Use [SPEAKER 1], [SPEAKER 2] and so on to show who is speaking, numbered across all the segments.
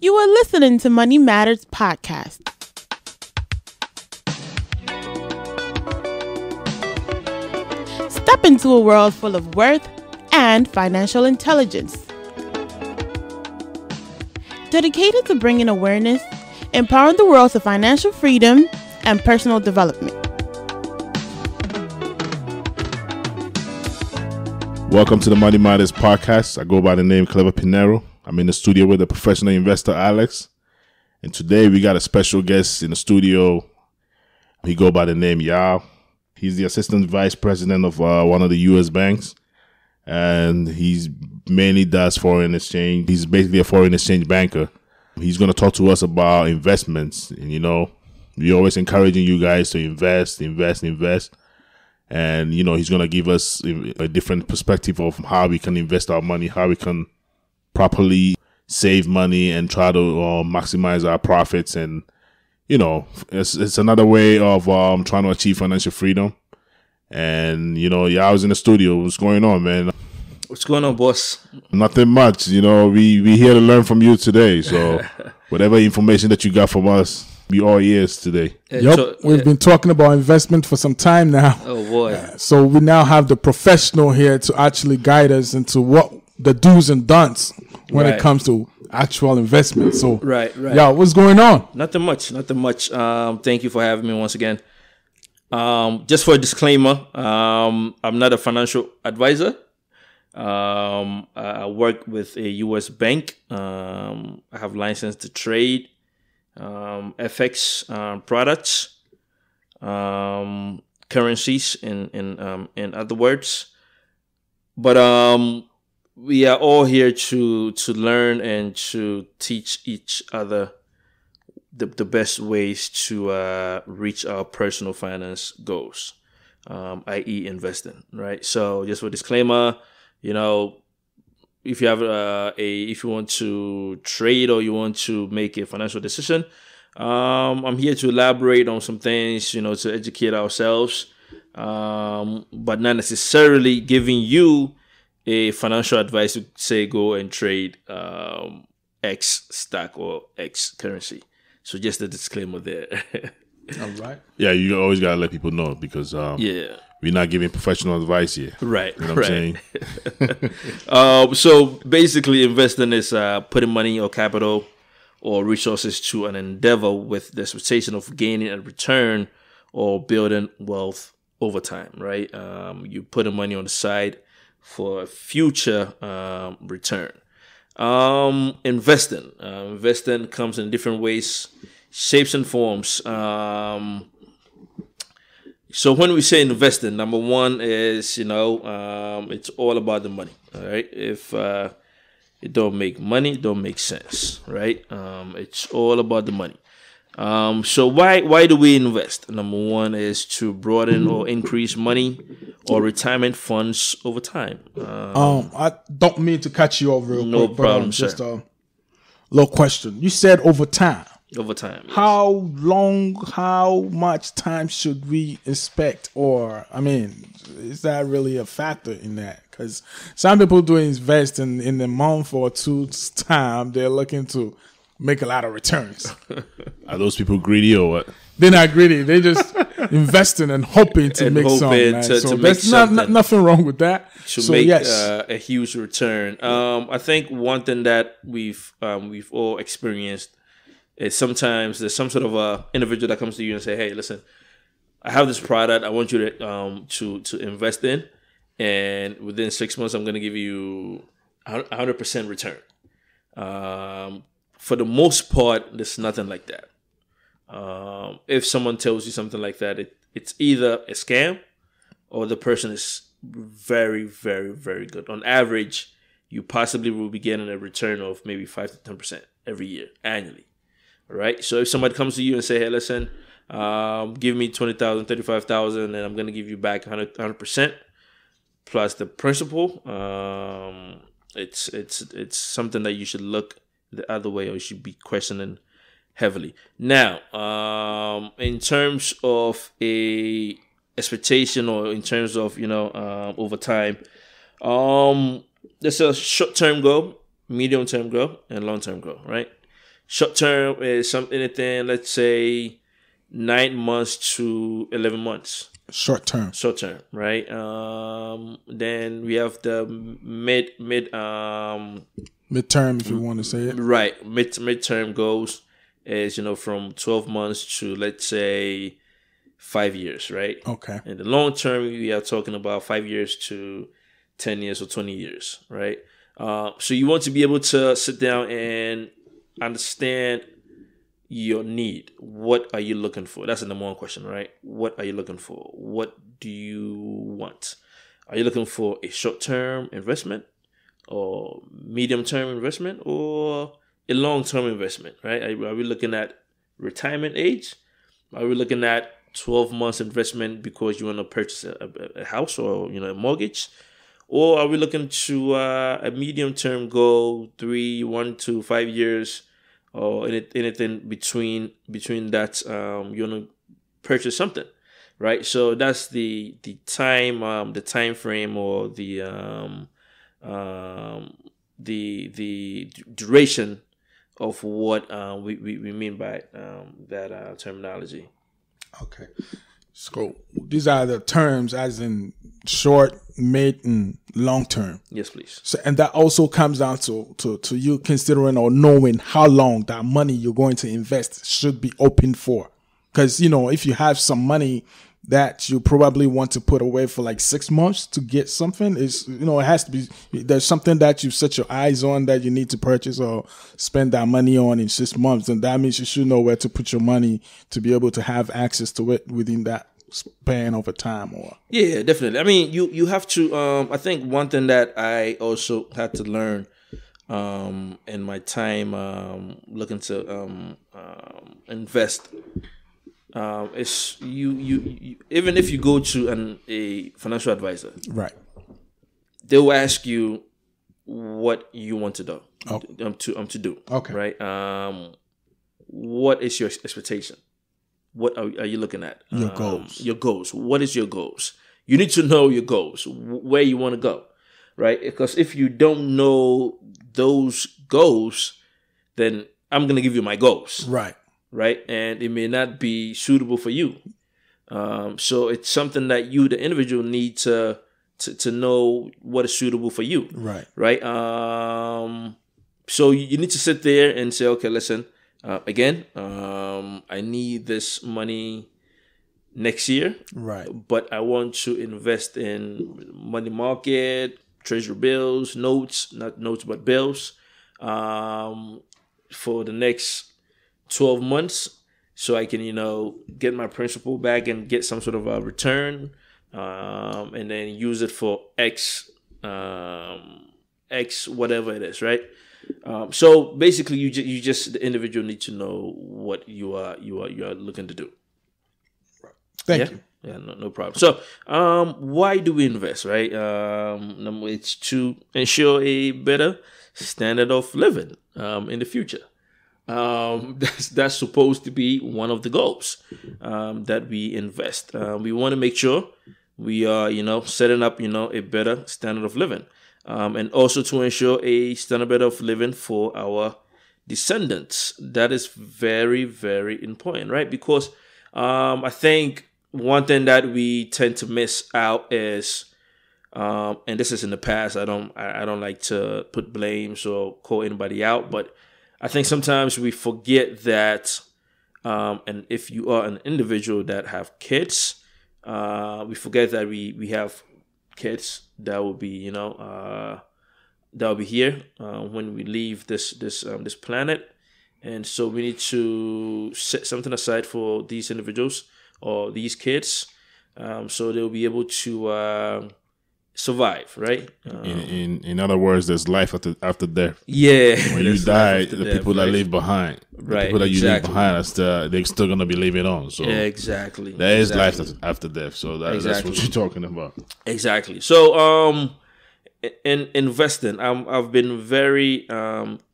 [SPEAKER 1] You are listening to Money Matters Podcast. Step into a world full of worth and financial intelligence. Dedicated to bringing awareness, empowering the world to financial freedom and personal development.
[SPEAKER 2] Welcome to the Money Matters Podcast. I go by the name Clever Pinero. I'm in the studio with the professional investor, Alex. And today we got a special guest in the studio. He go by the name Yao. He's the assistant vice president of one of the U.S. banks. And he's mainly does foreign exchange. He's basically a foreign exchange banker. He's going to talk to us about investments. And, you know, we're always encouraging you guys to invest. And, you know, he's going to give us a different perspective of how we can invest our money, how we can properly save money and try to maximize our profits. And, you know, it's another way of trying to achieve financial freedom. And, you know, I was in the studio. What's going on, man?
[SPEAKER 3] What's going on, boss?
[SPEAKER 2] Nothing much. You know, we here to learn from you today. So whatever information that you got from us, we all ears today.
[SPEAKER 4] Yep, we've been talking about investment for some time now.
[SPEAKER 3] Oh, boy.
[SPEAKER 4] So we now have the professional here to actually guide us into what the do's and don'ts when it comes to actual investment. So,
[SPEAKER 3] right.
[SPEAKER 4] Yeah, what's going on?
[SPEAKER 3] Nothing much. Thank you for having me once again. Just for a disclaimer, I'm not a financial advisor. I work with a U.S. bank. I have license to trade FX products, currencies, in other words. But we are all here to learn and to teach each other the best ways to reach our personal finance goals, i.e. investing, right? So just for disclaimer, you know, if you have if you want to trade or you want to make a financial decision, I'm here to elaborate on some things, you know, to educate ourselves, but not necessarily giving you a financial advice to say go and trade X stock or X currency. So just a disclaimer there.
[SPEAKER 4] All right.
[SPEAKER 2] Yeah, you always got to let people know because we're not giving professional advice here.
[SPEAKER 3] Right.
[SPEAKER 2] You know what I'm saying?
[SPEAKER 3] So basically investing is putting money or capital or resources to an endeavor with the expectation of gaining a return or building wealth over time, right? You put money on the side for a future return. Investing comes in different ways, shapes and forms. So when we say investing, number one is, you know, it's all about the money. All right. If it don't make money, it don't make sense. Right. It's all about the money. So why do we invest? Number one is to broaden or increase money or retirement funds over time.
[SPEAKER 4] I don't mean to cut you off real quick.
[SPEAKER 3] No problem, sir.
[SPEAKER 4] Just a little question. You said over time.
[SPEAKER 3] Over time. Yes.
[SPEAKER 4] How long, how much time should we expect? Or, I mean, is that really a factor in that? Because some people do invest in a month or two's time. They're looking to make a lot of returns.
[SPEAKER 2] Are those people greedy or what?
[SPEAKER 4] They're not greedy. They're just investing and hoping to make something. So there's nothing wrong with that.
[SPEAKER 3] To make a huge return. I think one thing that we've all experienced is sometimes there's some sort of a individual that comes to you and say, "Hey, listen, I have this product. I want you to invest in, and within 6 months, I'm going to give you 100% return." For the most part, there's nothing like that. If someone tells you something like that, it's either a scam or the person is very, very, very good. On average, you possibly will be getting a return of maybe 5 to 10% every year, annually. All right. So if somebody comes to you and say, "Hey, listen, give me 20,000, 35,000, and I'm going to give you back 100% plus the principal," it's something that you should look the other way, or you should be questioning heavily. Now, in terms of a expectation, or in terms of, you know, over time, there's a short-term goal, medium-term goal, and long-term goal, right? Short term is anything, let's say 9 months to 11 months.
[SPEAKER 4] Short term,
[SPEAKER 3] right? Then we have the
[SPEAKER 4] midterm, if you want to say it.
[SPEAKER 3] Right, midterm goals is from 12 months to, let's say, 5 years, right?
[SPEAKER 4] Okay.
[SPEAKER 3] And the long term, we are talking about 5 years to 10 years or 20 years, right? So you want to be able to sit down and understand your need. What are you looking for? That's the number one question, right? What are you looking for? What do you want? Are you looking for a short-term investment or medium-term investment or a long-term investment, right? Are we looking at retirement age? Are we looking at 12 months investment because you want to purchase a house or a mortgage? Or are we looking to a medium-term goal, 1 to 5 years, or anything between that? You want to purchase something, right? So that's the time frame, or the duration of what we mean by that terminology.
[SPEAKER 4] Okay. So these are the terms as in short, mid, and long term.
[SPEAKER 3] Yes, please.
[SPEAKER 4] So, and that also comes down to you considering or knowing how long that money you're going to invest should be open for. Because, if you have some money that you probably want to put away for like 6 months to get something, it has to be, there's something that you set your eyes on that you need to purchase or spend that money on in 6 months. And that means you should know where to put your money to be able to have access to it within that span over time. Or
[SPEAKER 3] yeah, definitely. I mean, you have to, I think one thing that I also had to learn in my time looking to invest, is you even if you go to a financial advisor,
[SPEAKER 4] right,
[SPEAKER 3] they will ask you what you want to do. To do.
[SPEAKER 4] Okay.
[SPEAKER 3] Right. What is your expectation? What are you looking at?
[SPEAKER 4] Your goals.
[SPEAKER 3] Your goals. What is your goals? You need to know your goals, where you want to go, right? Because if you don't know those goals, then I'm going to give you my goals. Right. And it may not be suitable for you. So it's something that you, the individual, need to know what is suitable for you. Right. So you need to sit there and say, okay, listen, again, I need this money next year.
[SPEAKER 4] Right.
[SPEAKER 3] But I want to invest in money market, treasury bills, notes, not notes, but bills, for the next 12 months, so I can, get my principal back and get some sort of a return, and then use it for X whatever it is, right? So basically, you just the individual need to know what you are looking to do.
[SPEAKER 4] Thank you.
[SPEAKER 3] Yeah, no problem. So, why do we invest, right? It's to ensure a better standard of living in the future. That's supposed to be one of the goals that we invest. We want to make sure we are, setting up, a better standard of living, and also to ensure a standard of living for our descendants. That is very, very important, right? Because I think one thing that we tend to miss out is, and this is in the past, I don't like to put blames or call anybody out, but I think sometimes we forget that, and if you are an individual that have kids, we forget that we have kids that will be, that will be here when we leave this planet, and so we need to set something aside for these individuals or these kids, so they'll be able to survive, right?
[SPEAKER 2] In other words, there's life after death.
[SPEAKER 3] Yeah.
[SPEAKER 2] When you die, the people that leave behind, the people that you leave behind, they're still gonna be living on. So
[SPEAKER 3] yeah, exactly.
[SPEAKER 2] There is life after death. So that's what you're talking about.
[SPEAKER 3] Exactly. So in investing, I've been very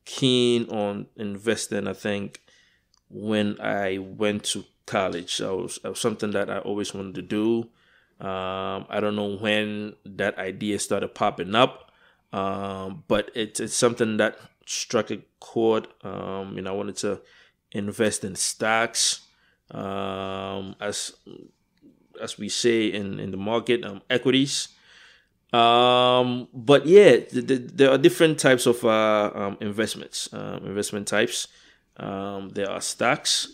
[SPEAKER 3] keen on investing. I think when I went to college, it was something that I always wanted to do. I don't know when that idea started popping up, but it's something that struck a chord. I wanted to invest in stocks, as we say in the market, equities. But yeah, there are different types of investments, investment types. There are stocks,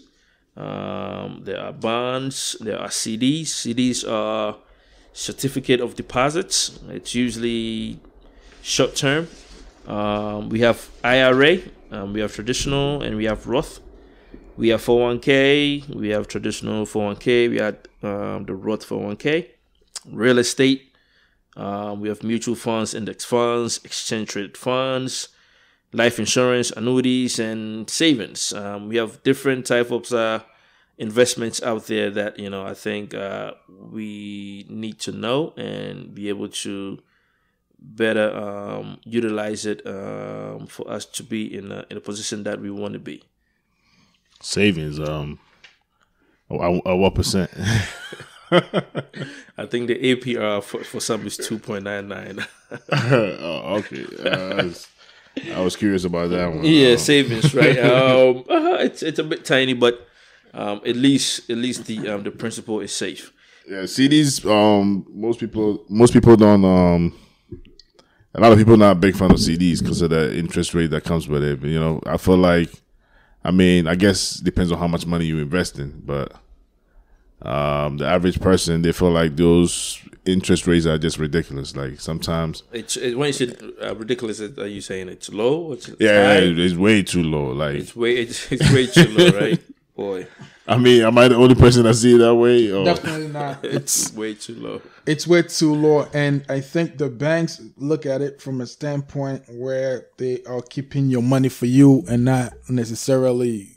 [SPEAKER 3] there are bonds, there are CDs. CDs are certificate of deposits. It's usually short term. We have IRA, we have traditional, and we have Roth. We have 401k, we have traditional 401k, we have the Roth 401k, real estate. We have mutual funds, index funds, exchange traded funds, life insurance, annuities, and savings. We have different types of investments out there that I think we need to know and be able to better utilize it for us to be in a position that we want to be.
[SPEAKER 2] Savings, what percent?
[SPEAKER 3] I think the APR for some is 2.99.
[SPEAKER 2] Oh, okay. I was curious about that one.
[SPEAKER 3] Yeah, savings, right? It's a bit tiny, but at least the principal is safe.
[SPEAKER 2] Yeah, CDs. Most people don't. A lot of people not a big fan of CDs because of the interest rate that comes with it. But, I feel like, I guess it depends on how much money you invest in, but the average person, they feel like those interest rates are just ridiculous. Like sometimes
[SPEAKER 3] when you say ridiculous, are you saying it's low?
[SPEAKER 2] It's way too low. Like
[SPEAKER 3] it's way too low, right? Boy,
[SPEAKER 2] am I the only person that see it that way? Or?
[SPEAKER 4] Definitely not.
[SPEAKER 3] It's way too low.
[SPEAKER 4] It's way too low, and I think the banks look at it from a standpoint where they are keeping your money for you and not necessarily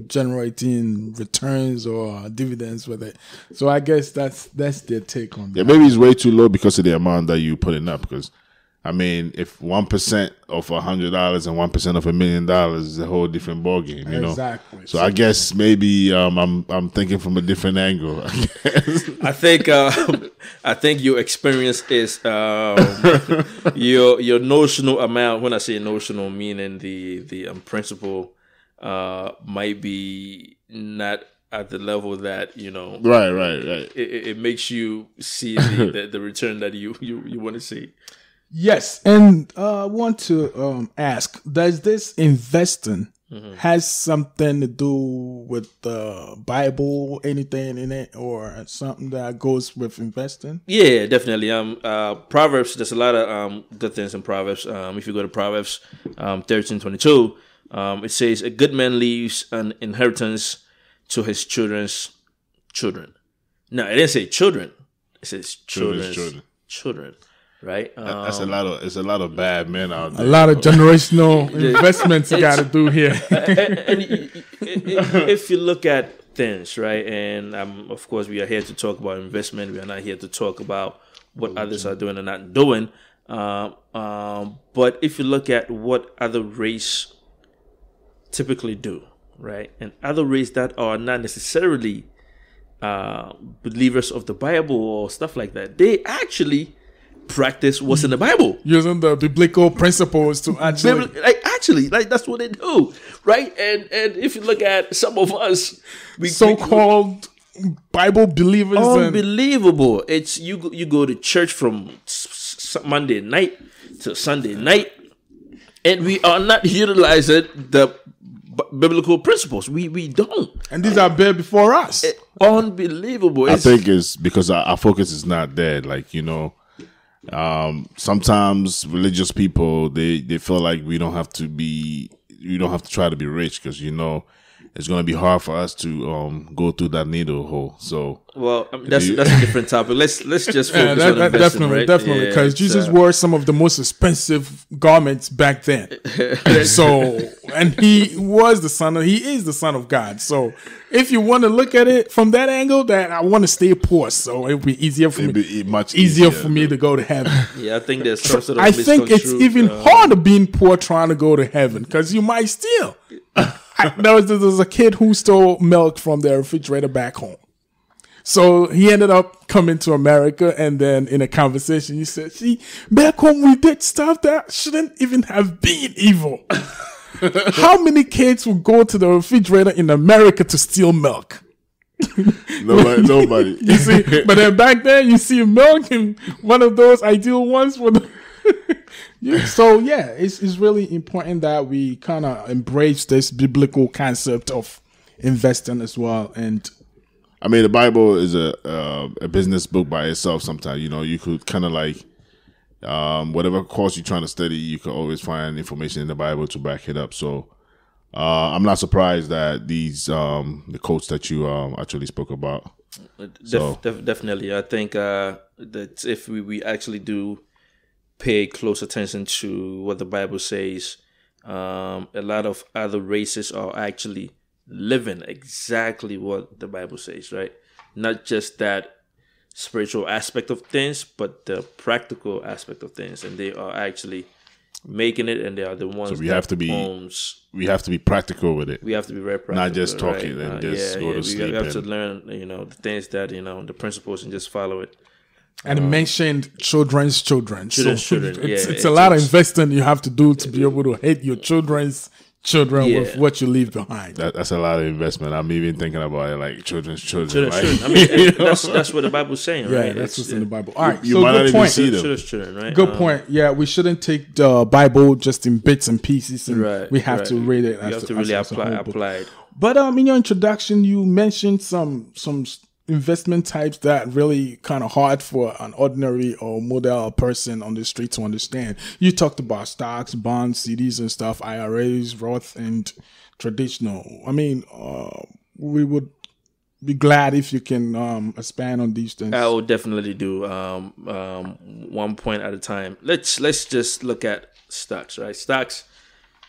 [SPEAKER 4] generating returns or dividends with it. So I guess that's their take on that.
[SPEAKER 2] Yeah, maybe it's way too low because of the amount that you put in up. Because if 1% of $100 and 1% of $1 million is a whole different ballgame,
[SPEAKER 4] Exactly.
[SPEAKER 2] So I guess maybe I'm thinking from a different angle.
[SPEAKER 3] I think your experience is your notional amount. When I say notional, meaning the principal might be not at the level that
[SPEAKER 2] Right.
[SPEAKER 3] It makes you see the return that you want to see.
[SPEAKER 4] Yes, and I want to ask: does this investing has something to do with the Bible, anything in it, or something that goes with investing?
[SPEAKER 3] Yeah, definitely. Proverbs. There's a lot of good things in Proverbs. If you go to Proverbs 13:22, it says, "A good man leaves an inheritance to his children's children." Now, it didn't say children. It says children's children. Right,
[SPEAKER 2] it's a lot of bad men out there.
[SPEAKER 4] A lot of generational investments you got to do here.
[SPEAKER 3] and if you look at things, right, and of course we are here to talk about investment. We are not here to talk about what others are doing and not doing. But if you look at what other race typically do, right, and other race that are not necessarily believers of the Bible or stuff like that, they actually practice what's in the Bible,
[SPEAKER 4] using the biblical principles to
[SPEAKER 3] actually that's what they do, right? And if you look at some of us,
[SPEAKER 4] so-called Bible believers,
[SPEAKER 3] unbelievable. It's you go to church from Monday night to Sunday night, and we are not utilizing the biblical principles. We don't,
[SPEAKER 4] and these are there before us.
[SPEAKER 3] Unbelievable.
[SPEAKER 2] I think it's because our focus is not there. Like sometimes religious people they feel like we don't have to try to be rich because it's going to be hard for us to go through that needle hole. So
[SPEAKER 3] that's a different topic. Let's just focus on investing,
[SPEAKER 4] definitely because Jesus wore some of the most expensive garments back then. And he is the son of God. So if you want to look at it from that angle, that I want to stay poor, so it would be easier for me to go to heaven.
[SPEAKER 3] Yeah, I think there's some sort of
[SPEAKER 4] I think it's even harder being poor trying to go to heaven because you might steal. There was a kid who stole milk from their refrigerator back home. So he ended up coming to America, and then in a conversation, he said, "See, back home we did stuff that shouldn't even have been evil. How many kids would go to the refrigerator in America to steal milk?"
[SPEAKER 2] Nobody.
[SPEAKER 4] You see, but then back then you see milk in one of those ideal ones for the so yeah, it's really important that we kind of embrace this biblical concept of investing as well. And
[SPEAKER 2] I mean, the Bible is a business book by itself. Sometimes, you could kind of like whatever course you're trying to study, you can always find information in the Bible to back it up. So I'm not surprised that these the quotes that you actually spoke about.
[SPEAKER 3] Definitely, I think that if we actually do pay close attention to what the Bible says, a lot of other races are actually living exactly what the Bible says, right? Not just that spiritual aspect of things, but the practical aspect of things, and they are actually making it, and they are the ones.
[SPEAKER 2] So we have to be practical with it.
[SPEAKER 3] We have to be very practical,
[SPEAKER 2] not just talking,
[SPEAKER 3] right?
[SPEAKER 2] and just go to sleep.
[SPEAKER 3] We have to learn, the things that the principles, and just follow it.
[SPEAKER 4] And it mentioned children's children.
[SPEAKER 3] Children.
[SPEAKER 4] It's a lot of investing you have to do to be able to hit your children's children with what you leave behind.
[SPEAKER 2] That's a lot of investment. I'm even thinking about it like children's children.
[SPEAKER 3] I mean, that's what the Bible's saying, right?
[SPEAKER 4] Yeah, that's what's in the Bible. All right,
[SPEAKER 2] you
[SPEAKER 4] so
[SPEAKER 2] might not
[SPEAKER 4] good
[SPEAKER 2] even
[SPEAKER 4] point.
[SPEAKER 2] see them.
[SPEAKER 3] Children, right?
[SPEAKER 4] Good point. Yeah, we shouldn't take the Bible just in bits and pieces, and we have to read it.
[SPEAKER 3] You have to really apply it.
[SPEAKER 4] But in your introduction, you mentioned some investment types that really kind of hard for an ordinary or model person on the street to understand. You talked about stocks, bonds, CDs and stuff, IRAs, Roth, and traditional. I mean, we would be glad if you can expand on these things.
[SPEAKER 3] I will definitely do 1 point at a time. Let's just look at stocks, right? Stocks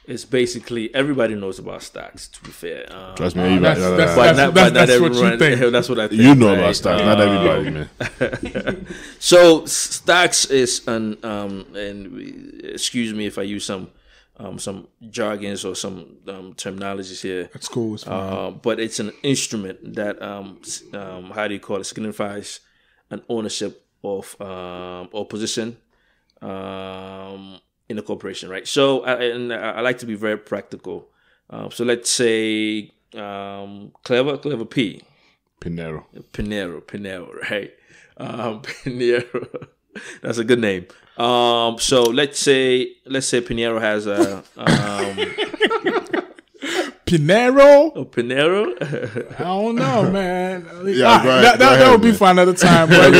[SPEAKER 3] is basically, everybody knows about stocks, to be fair.
[SPEAKER 2] Trust me, everybody.
[SPEAKER 4] That's what you think.
[SPEAKER 3] That's what I think.
[SPEAKER 2] You know about stocks, not everybody, man.
[SPEAKER 3] So stocks is and excuse me if I use some jargons or some terminologies here.
[SPEAKER 4] That's cool.
[SPEAKER 3] But it's an instrument that how do you call it? Signifies an ownership of or position in a corporation, right? So I like to be very practical. So let's say Clever P.
[SPEAKER 2] Pinero,
[SPEAKER 3] right? Pinero. That's a good name. So let's say Pinero has a
[SPEAKER 4] Pinero?
[SPEAKER 3] Oh, Pinero?
[SPEAKER 4] I don't know, man.
[SPEAKER 2] Yeah,
[SPEAKER 4] that would be for another time. But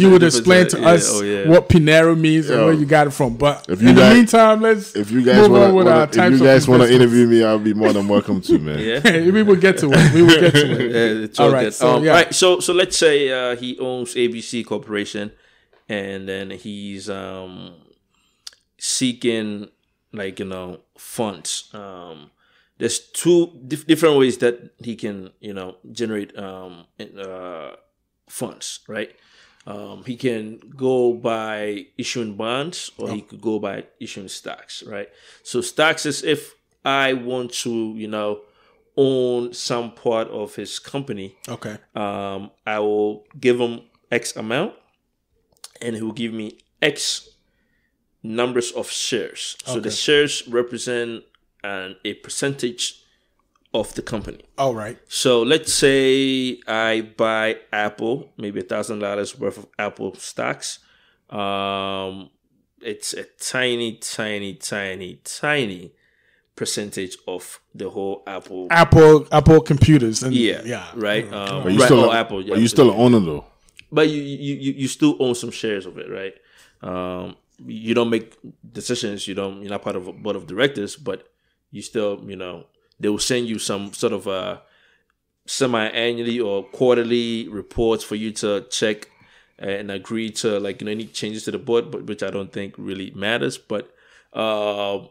[SPEAKER 4] you would explain to us what Pinero means and where you got it from. But in the meantime, let's
[SPEAKER 2] if you guys want to interview me, I'll be more than welcome to, man.
[SPEAKER 3] Yeah.
[SPEAKER 4] We will get to it.
[SPEAKER 3] All right. Right. So let's say he owns ABC Corporation, and then he's seeking funds. There's two different ways that he can, generate funds, right? He can go by issuing bonds, or he could go by issuing stocks, right? So stocks is if I want to, own some part of his company.
[SPEAKER 4] Okay.
[SPEAKER 3] I will give him X amount, and he will give me X numbers of shares. So the shares represent a percentage of the company.
[SPEAKER 4] All right.
[SPEAKER 3] So let's say I buy Apple, maybe $1,000 worth of Apple stocks. It's a tiny percentage of the whole
[SPEAKER 4] Apple computers. And
[SPEAKER 3] right.
[SPEAKER 2] But you still an owner though.
[SPEAKER 3] But you still own some shares of it, right? You don't make decisions. You're not part of a board of directors, but you still, they will send you some sort of semi-annually or quarterly reports for you to check and agree to, any changes to the board, but which I don't think really matters. But so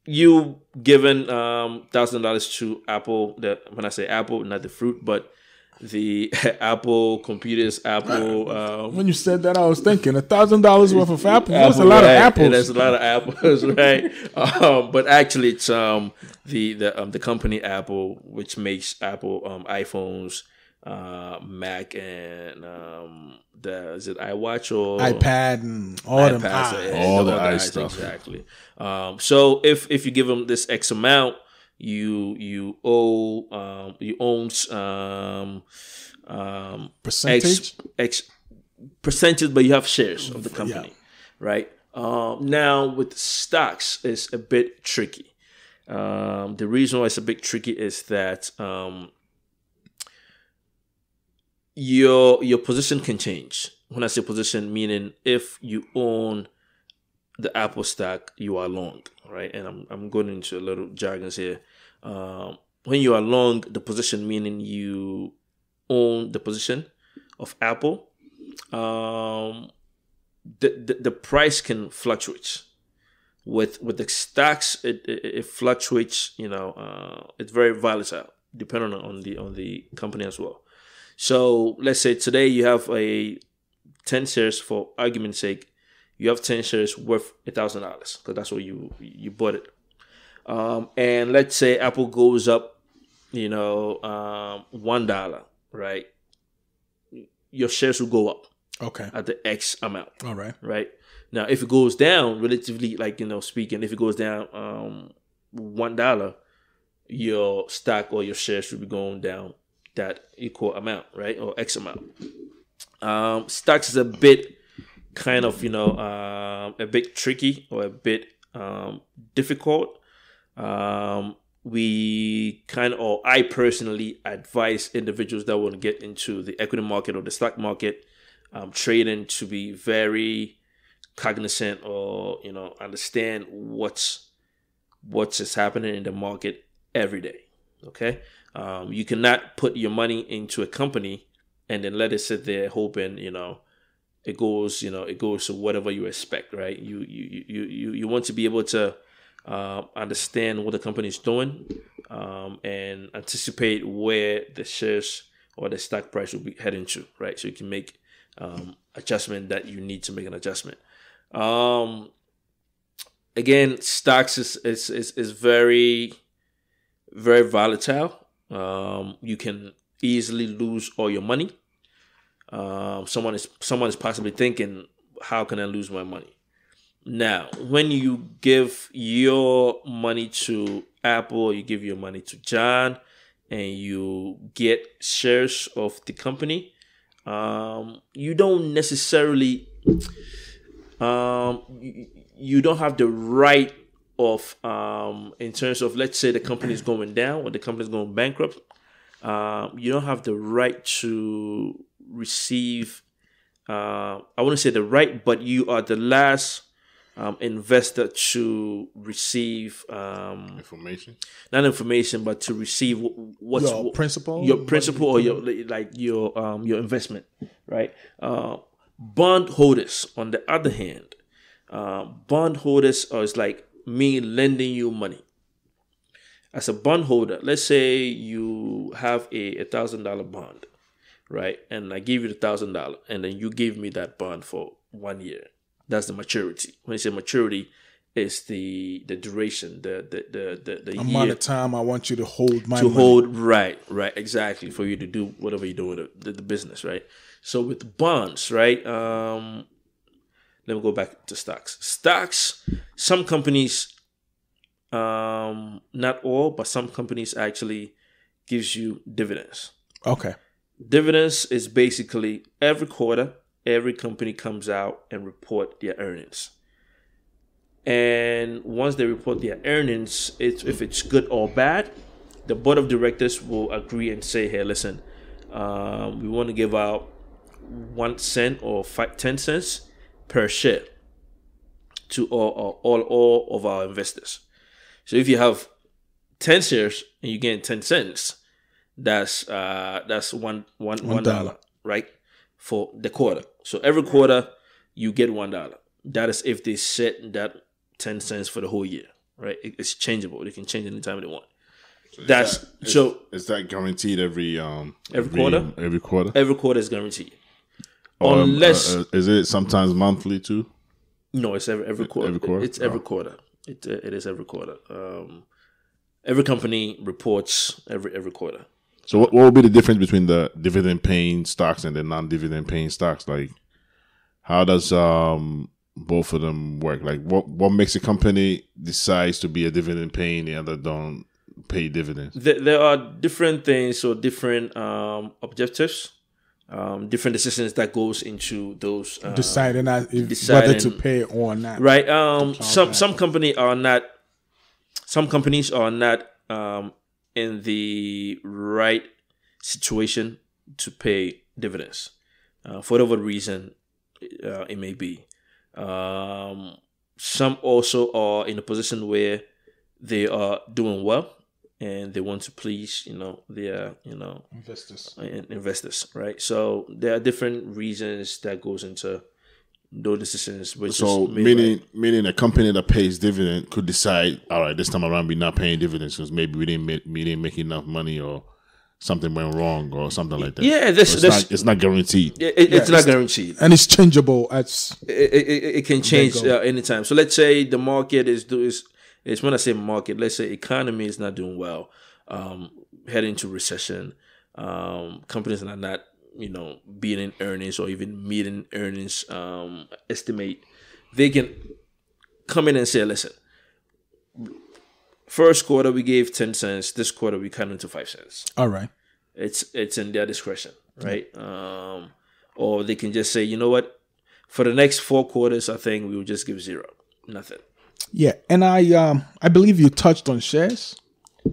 [SPEAKER 3] you given $1,000 to Apple. When I say Apple, not the fruit, but the Apple computers, Apple.
[SPEAKER 4] When you said that, I was thinking $1,000 worth of apples. That's a lot of apples.
[SPEAKER 3] That's a lot of apples, right? But actually, it's the company Apple, which makes Apple iPhones, Mac and is it iWatch or
[SPEAKER 4] iPad and all them eyes.
[SPEAKER 2] All the eye stuff.
[SPEAKER 3] Exactly. So if you give them this X amount, you own
[SPEAKER 4] Percentage?
[SPEAKER 3] X percentage, but you have shares of the company, right? Now with stocks, it's a bit tricky. The reason why it's a bit tricky is that your position can change. When I say position, meaning if you own the Apple stock, you are long, right? And I'm going into a little jargons here. When you are long, the position meaning you own the position of Apple, the price can fluctuate. With the stocks, it fluctuates. It's very volatile, depending on the company as well. So let's say today you have 10 shares, for argument's sake, you have 10 shares worth $1,000 because that's what you bought it. And let's say Apple goes up, $1, right? Your shares will go up.
[SPEAKER 4] Okay.
[SPEAKER 3] At the X amount.
[SPEAKER 4] All right.
[SPEAKER 3] Right. Now, if it goes down, relatively, speaking, if it goes down $1, your stock or your shares should be going down that equal amount, right? Or X amount. Stocks is a bit kind of, a bit tricky or a bit difficult. I personally advise individuals that want to get into the equity market or the stock market, trading, to be very cognizant or, understand what is happening in the market every day. Okay. You cannot put your money into a company and then let it sit there hoping, it goes to whatever you expect, right? You want to be able to understand what the company is doing, and anticipate where the shares or the stock price will be heading to, right? So you can make adjustment that you need to make an adjustment. Again, stocks is very, very volatile. You can easily lose all your money. Someone is possibly thinking, how can I lose my money? Now, when you give your money to Apple, you give your money to John, and you get shares of the company, you don't necessarily, you don't have the right of, in terms of, let's say the company is going down or the company is going bankrupt, you don't have the right to receive, I wouldn't say the right, but you are the last investor to receive
[SPEAKER 2] information.
[SPEAKER 3] Not information, but to receive what's
[SPEAKER 4] your principal,
[SPEAKER 3] or your investment, right? Bond holders, on the other hand, bond holders is like me lending you money. As a bond holder, let's say you have a $1,000 bond, right? And I give you the $1,000, and then you give me that bond for 1 year. That's the maturity. When you say maturity, it's the duration, the
[SPEAKER 4] amount of time I want you to hold my
[SPEAKER 3] money.
[SPEAKER 4] Hold,
[SPEAKER 3] right, exactly, for you to do whatever you do with the business, right? So with bonds, right? Let me go back to stocks. Stocks, some companies, not all, but some companies actually gives you dividends.
[SPEAKER 4] Okay.
[SPEAKER 3] Dividends is basically every quarter, every company comes out and report their earnings. And once they report their earnings, if it's good or bad, the board of directors will agree and say, hey, listen, we want to give out 1 cent or 10 cents per share to all of our investors. So if you have 10 shares and you get 10 cents, that's $1, right? For the quarter. So every quarter you get $1. That is if they set that 10 cents for the whole year, right? It's changeable. They can change it anytime they want.
[SPEAKER 2] Is that guaranteed every
[SPEAKER 3] quarter?
[SPEAKER 2] Every quarter?
[SPEAKER 3] Every quarter is guaranteed. Unless
[SPEAKER 2] is it sometimes monthly too?
[SPEAKER 3] No, it's every quarter.
[SPEAKER 2] Every quarter?
[SPEAKER 3] It's every quarter. It is every quarter. Every company reports every quarter.
[SPEAKER 2] So what would be the difference between the dividend paying stocks and the non-dividend paying stocks? Like, how does both of them work? Like, what makes a company decides to be a dividend paying, the other don't pay dividends?
[SPEAKER 3] There are different things or different objectives, different decisions that goes into those
[SPEAKER 4] Deciding whether to pay or not.
[SPEAKER 3] Right. Some companies are not in the right situation to pay dividends for whatever reason it may be. Some also are in a position where they are doing well and they want to please, their, investors, right? So there are different reasons that goes into those decisions.
[SPEAKER 2] Meaning a company that pays dividend could decide, all right, this time around we're not paying dividends because maybe we didn't make enough money or something went wrong or something like that.
[SPEAKER 3] Yeah,
[SPEAKER 2] it's not guaranteed.
[SPEAKER 3] It's not guaranteed,
[SPEAKER 4] and it's changeable.
[SPEAKER 3] It can change anytime. So let's say the market is when I say market, let's say economy is not doing well, heading to recession. Companies are not beating earnings or even meeting earnings estimate. They can come in and say, listen, first quarter we gave 10 cents. This quarter we cut into 5 cents.
[SPEAKER 4] All right.
[SPEAKER 3] It's in their discretion, right? Or they can just say, you know what? For the next 4 quarters, I think we will just give zero, nothing.
[SPEAKER 4] Yeah, and I believe you touched on shares.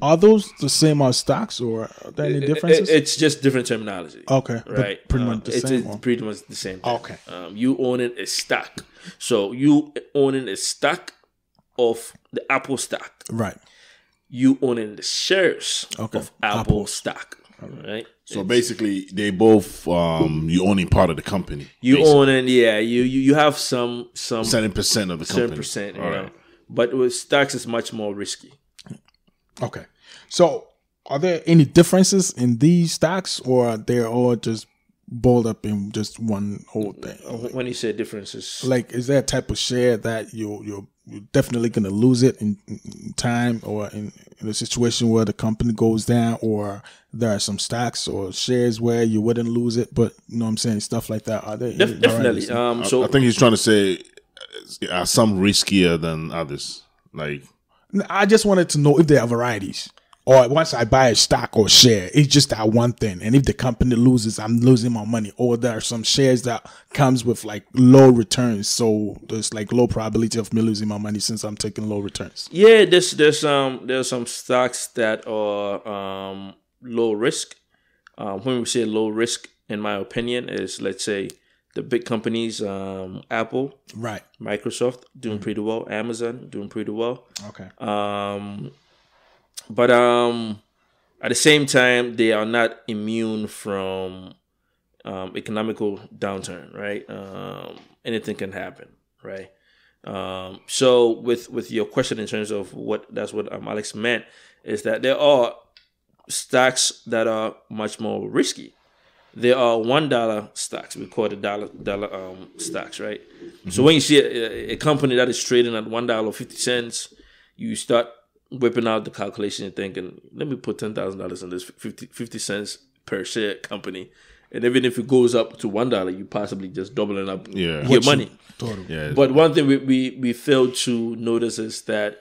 [SPEAKER 4] Are those the same as stocks, or are there any differences?
[SPEAKER 3] It's just different terminology.
[SPEAKER 4] Okay,
[SPEAKER 3] right.
[SPEAKER 4] Pretty much the same.
[SPEAKER 3] It's pretty much the same thing.
[SPEAKER 4] Okay.
[SPEAKER 3] You owning a stock, so you owning a stock of the Apple stock.
[SPEAKER 4] Right.
[SPEAKER 3] You owning the shares of Apple stock. Right.
[SPEAKER 2] So basically, they both you owning part of the company.
[SPEAKER 3] You owning, you have some
[SPEAKER 2] certain percent of the company.
[SPEAKER 3] Certain percent, right. But with stocks, it's much more risky.
[SPEAKER 4] Okay. So are there any differences in these stocks, or they're all just balled up in just one whole thing?
[SPEAKER 3] When you say differences,
[SPEAKER 4] like, is there a type of share that you're definitely going to lose it in time, or in a situation where the company goes down, or there are some stocks or shares where you wouldn't lose it, but you know what I'm saying, stuff like that? Are there
[SPEAKER 3] definitely?
[SPEAKER 2] So I think he's trying to say are some riskier than others. Like,
[SPEAKER 4] I just wanted to know if there are varieties, or once I buy a stock or share, it's just that one thing, and if the company loses, I'm losing my money. Or there are some shares that comes with like low returns, so there's like low probability of me losing my money since I'm taking low returns.
[SPEAKER 3] Yeah, there's some stocks that are low risk. When we say low risk, in my opinion, is, let's say, the big companies, Apple,
[SPEAKER 4] right,
[SPEAKER 3] Microsoft doing pretty well, Amazon doing pretty well.
[SPEAKER 4] Okay.
[SPEAKER 3] But at the same time, they are not immune from economical downturn, right? Anything can happen, right? So with your question in terms of what Alex meant, is that there are stocks that are much more risky. There are $1 stocks. We call it dollar stocks, right? Mm-hmm. So when you see a company that is trading at $1.50, you start whipping out the calculation and thinking, let me put $10,000 in this 50 cents per share company. And even if it goes up to $1, you possibly just doubling up your money.
[SPEAKER 4] Totally.
[SPEAKER 2] Yeah.
[SPEAKER 3] But one thing we failed to notice is that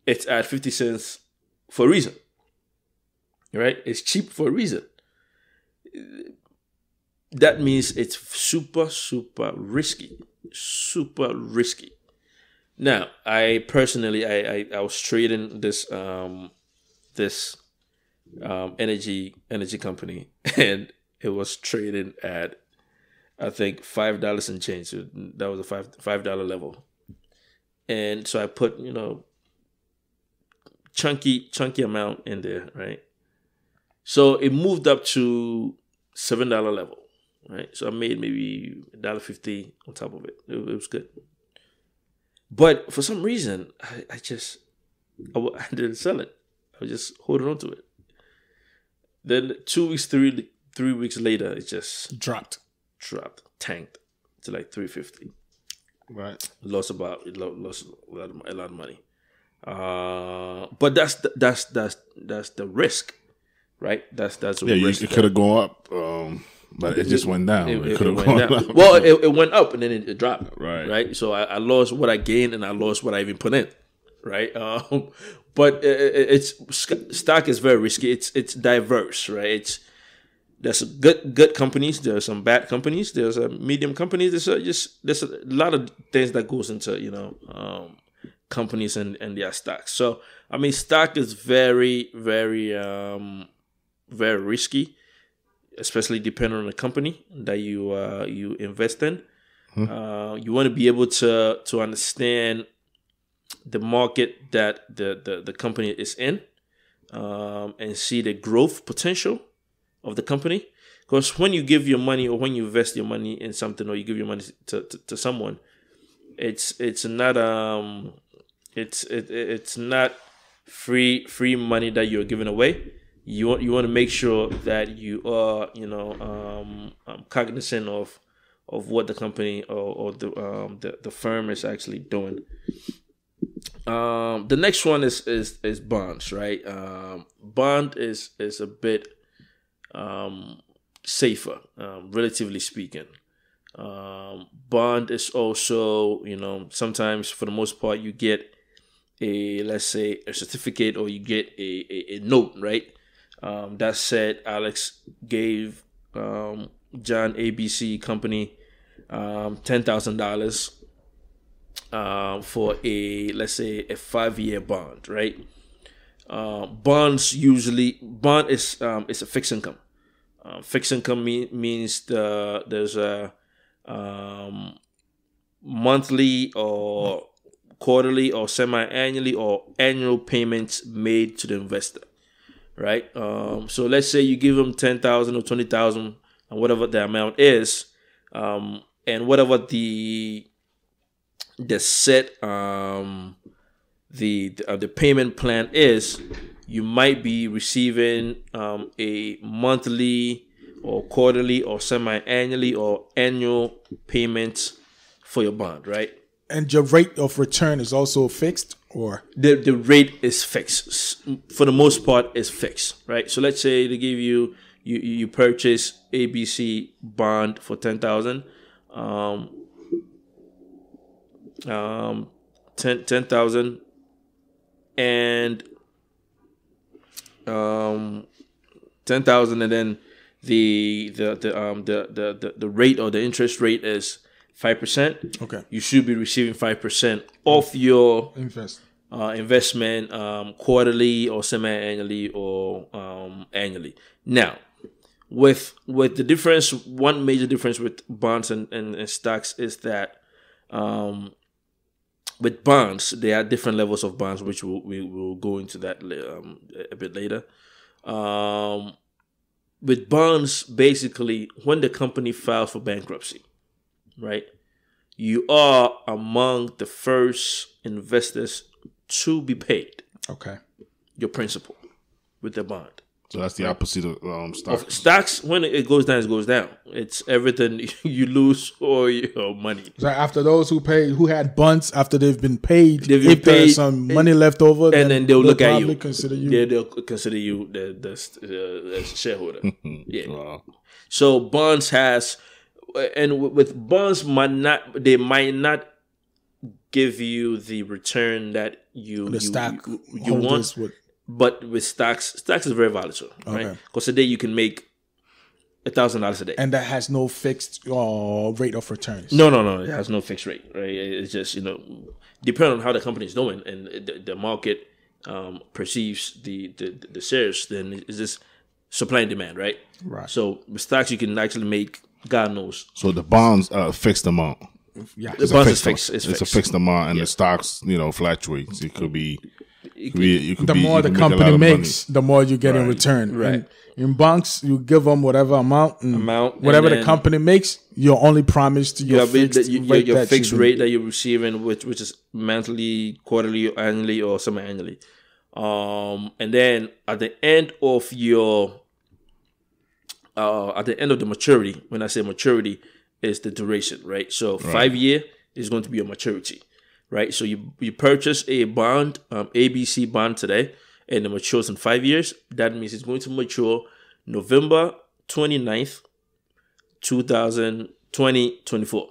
[SPEAKER 3] it's at 50 cents for a reason. Right? It's cheap for a reason. That means it's super, super risky. Super risky. Now, I personally, I was trading this energy company, and it was trading at, I think, $5 and change. So that was a $5 level, and so I put chunky amount in there, right? So it moved up to $7 level, right? So I made maybe $1.50 on top of it. It was good. But for some reason, I didn't sell it. I was just holding on to it. Then 2 weeks, 3 weeks later, it just
[SPEAKER 4] dropped,
[SPEAKER 3] tanked to like $3.50.
[SPEAKER 2] Right.
[SPEAKER 3] Lost a lot of money. But that's the risk right? That's a
[SPEAKER 2] Yeah,
[SPEAKER 3] risk.
[SPEAKER 2] it could have gone up, but it just went down. It could have
[SPEAKER 3] went
[SPEAKER 2] gone
[SPEAKER 3] down.
[SPEAKER 2] up.
[SPEAKER 3] Well, it went up and then it dropped.
[SPEAKER 2] Right.
[SPEAKER 3] So I lost what I gained and I lost what I even put in. Right. But stock is very risky. It's diverse. Right. There's good companies. There's some bad companies. There's a medium companies. There's a lot of things that goes into companies and their stocks. So I mean, stock is very very very risky, especially depending on the company that you invest in. You want to be able to understand the market that the company is in, and see the growth potential of the company. Because when you give your money or when you invest your money in something or you give your money to someone, it's not free money that you're giving away. You want to make sure that you are cognizant of what the company or the firm is actually doing. The next one is bonds, right? Bond is a bit safer, relatively speaking. Bond is also, sometimes for the most part you get let's say a certificate or you get a note, right? That said, Alex gave John ABC Company $10,000 for let's say a 5-year bond, right? Bond is a fixed income. Fixed income means there's a monthly or quarterly or semi-annually or annual payments made to the investor, right? So let's say you give them 10,000 or 20,000 and whatever the amount is, and whatever the set the payment plan is, you might be receiving a monthly or quarterly or semi-annually or annual payments for your bond, right?
[SPEAKER 4] And your rate of return is also fixed, or
[SPEAKER 3] the rate is fixed. For the most part, is fixed, right? So let's say they give you purchase ABC bond for 10,000, 10,000, and 10,000, and then the rate or the interest rate is 5%.
[SPEAKER 4] Okay.
[SPEAKER 3] You should be receiving 5% of your
[SPEAKER 4] investment
[SPEAKER 3] quarterly or semi-annually or annually. Now, with the difference, one major difference with bonds and stocks is that with bonds, there are different levels of bonds, which we will go into that a bit later. With bonds, basically, when the company files for bankruptcy, right, you are among the first investors to be paid.
[SPEAKER 4] Okay.
[SPEAKER 3] Your principal with the bond.
[SPEAKER 2] So that's the opposite of stocks.
[SPEAKER 3] Stocks, when it goes down, it goes down. It's everything you lose or your money.
[SPEAKER 4] So after those who had bonds, after they've been paid, if
[SPEAKER 3] paid,
[SPEAKER 4] there's some money left over,
[SPEAKER 3] then they'll look at you.
[SPEAKER 4] Consider you.
[SPEAKER 3] They'll consider you the shareholder. Yeah.
[SPEAKER 2] Wow.
[SPEAKER 3] So bonds has, and with bonds, they might not give you the return that you want. But with stocks is very volatile, right? Because today you can make $1,000 a day,
[SPEAKER 4] and that has no fixed rate of returns.
[SPEAKER 3] No, it has no fixed rate, right? It's just depending on how the company is doing and the market perceives the shares, then it's just supply and demand, right?
[SPEAKER 4] Right.
[SPEAKER 3] So with stocks you can actually make God knows.
[SPEAKER 2] So the bonds are a fixed amount.
[SPEAKER 4] Yeah,
[SPEAKER 3] the bonds is fixed.
[SPEAKER 2] It's a fixed amount, and the stocks fluctuates. It could be.
[SPEAKER 4] The more the company makes, the more you get in return.
[SPEAKER 3] Right.
[SPEAKER 4] In banks, you give them whatever amount, whatever the company makes, you're only promised your fixed
[SPEAKER 3] rate that you're receiving, which is monthly, quarterly, annually, or semi-annually. And then at the end of the maturity, when I say maturity, is the duration, right? So 5 year is going to be your maturity. Right, so you purchase a bond, ABC bond today, and it matures in 5 years, that means it's going to mature November 29th, 2024.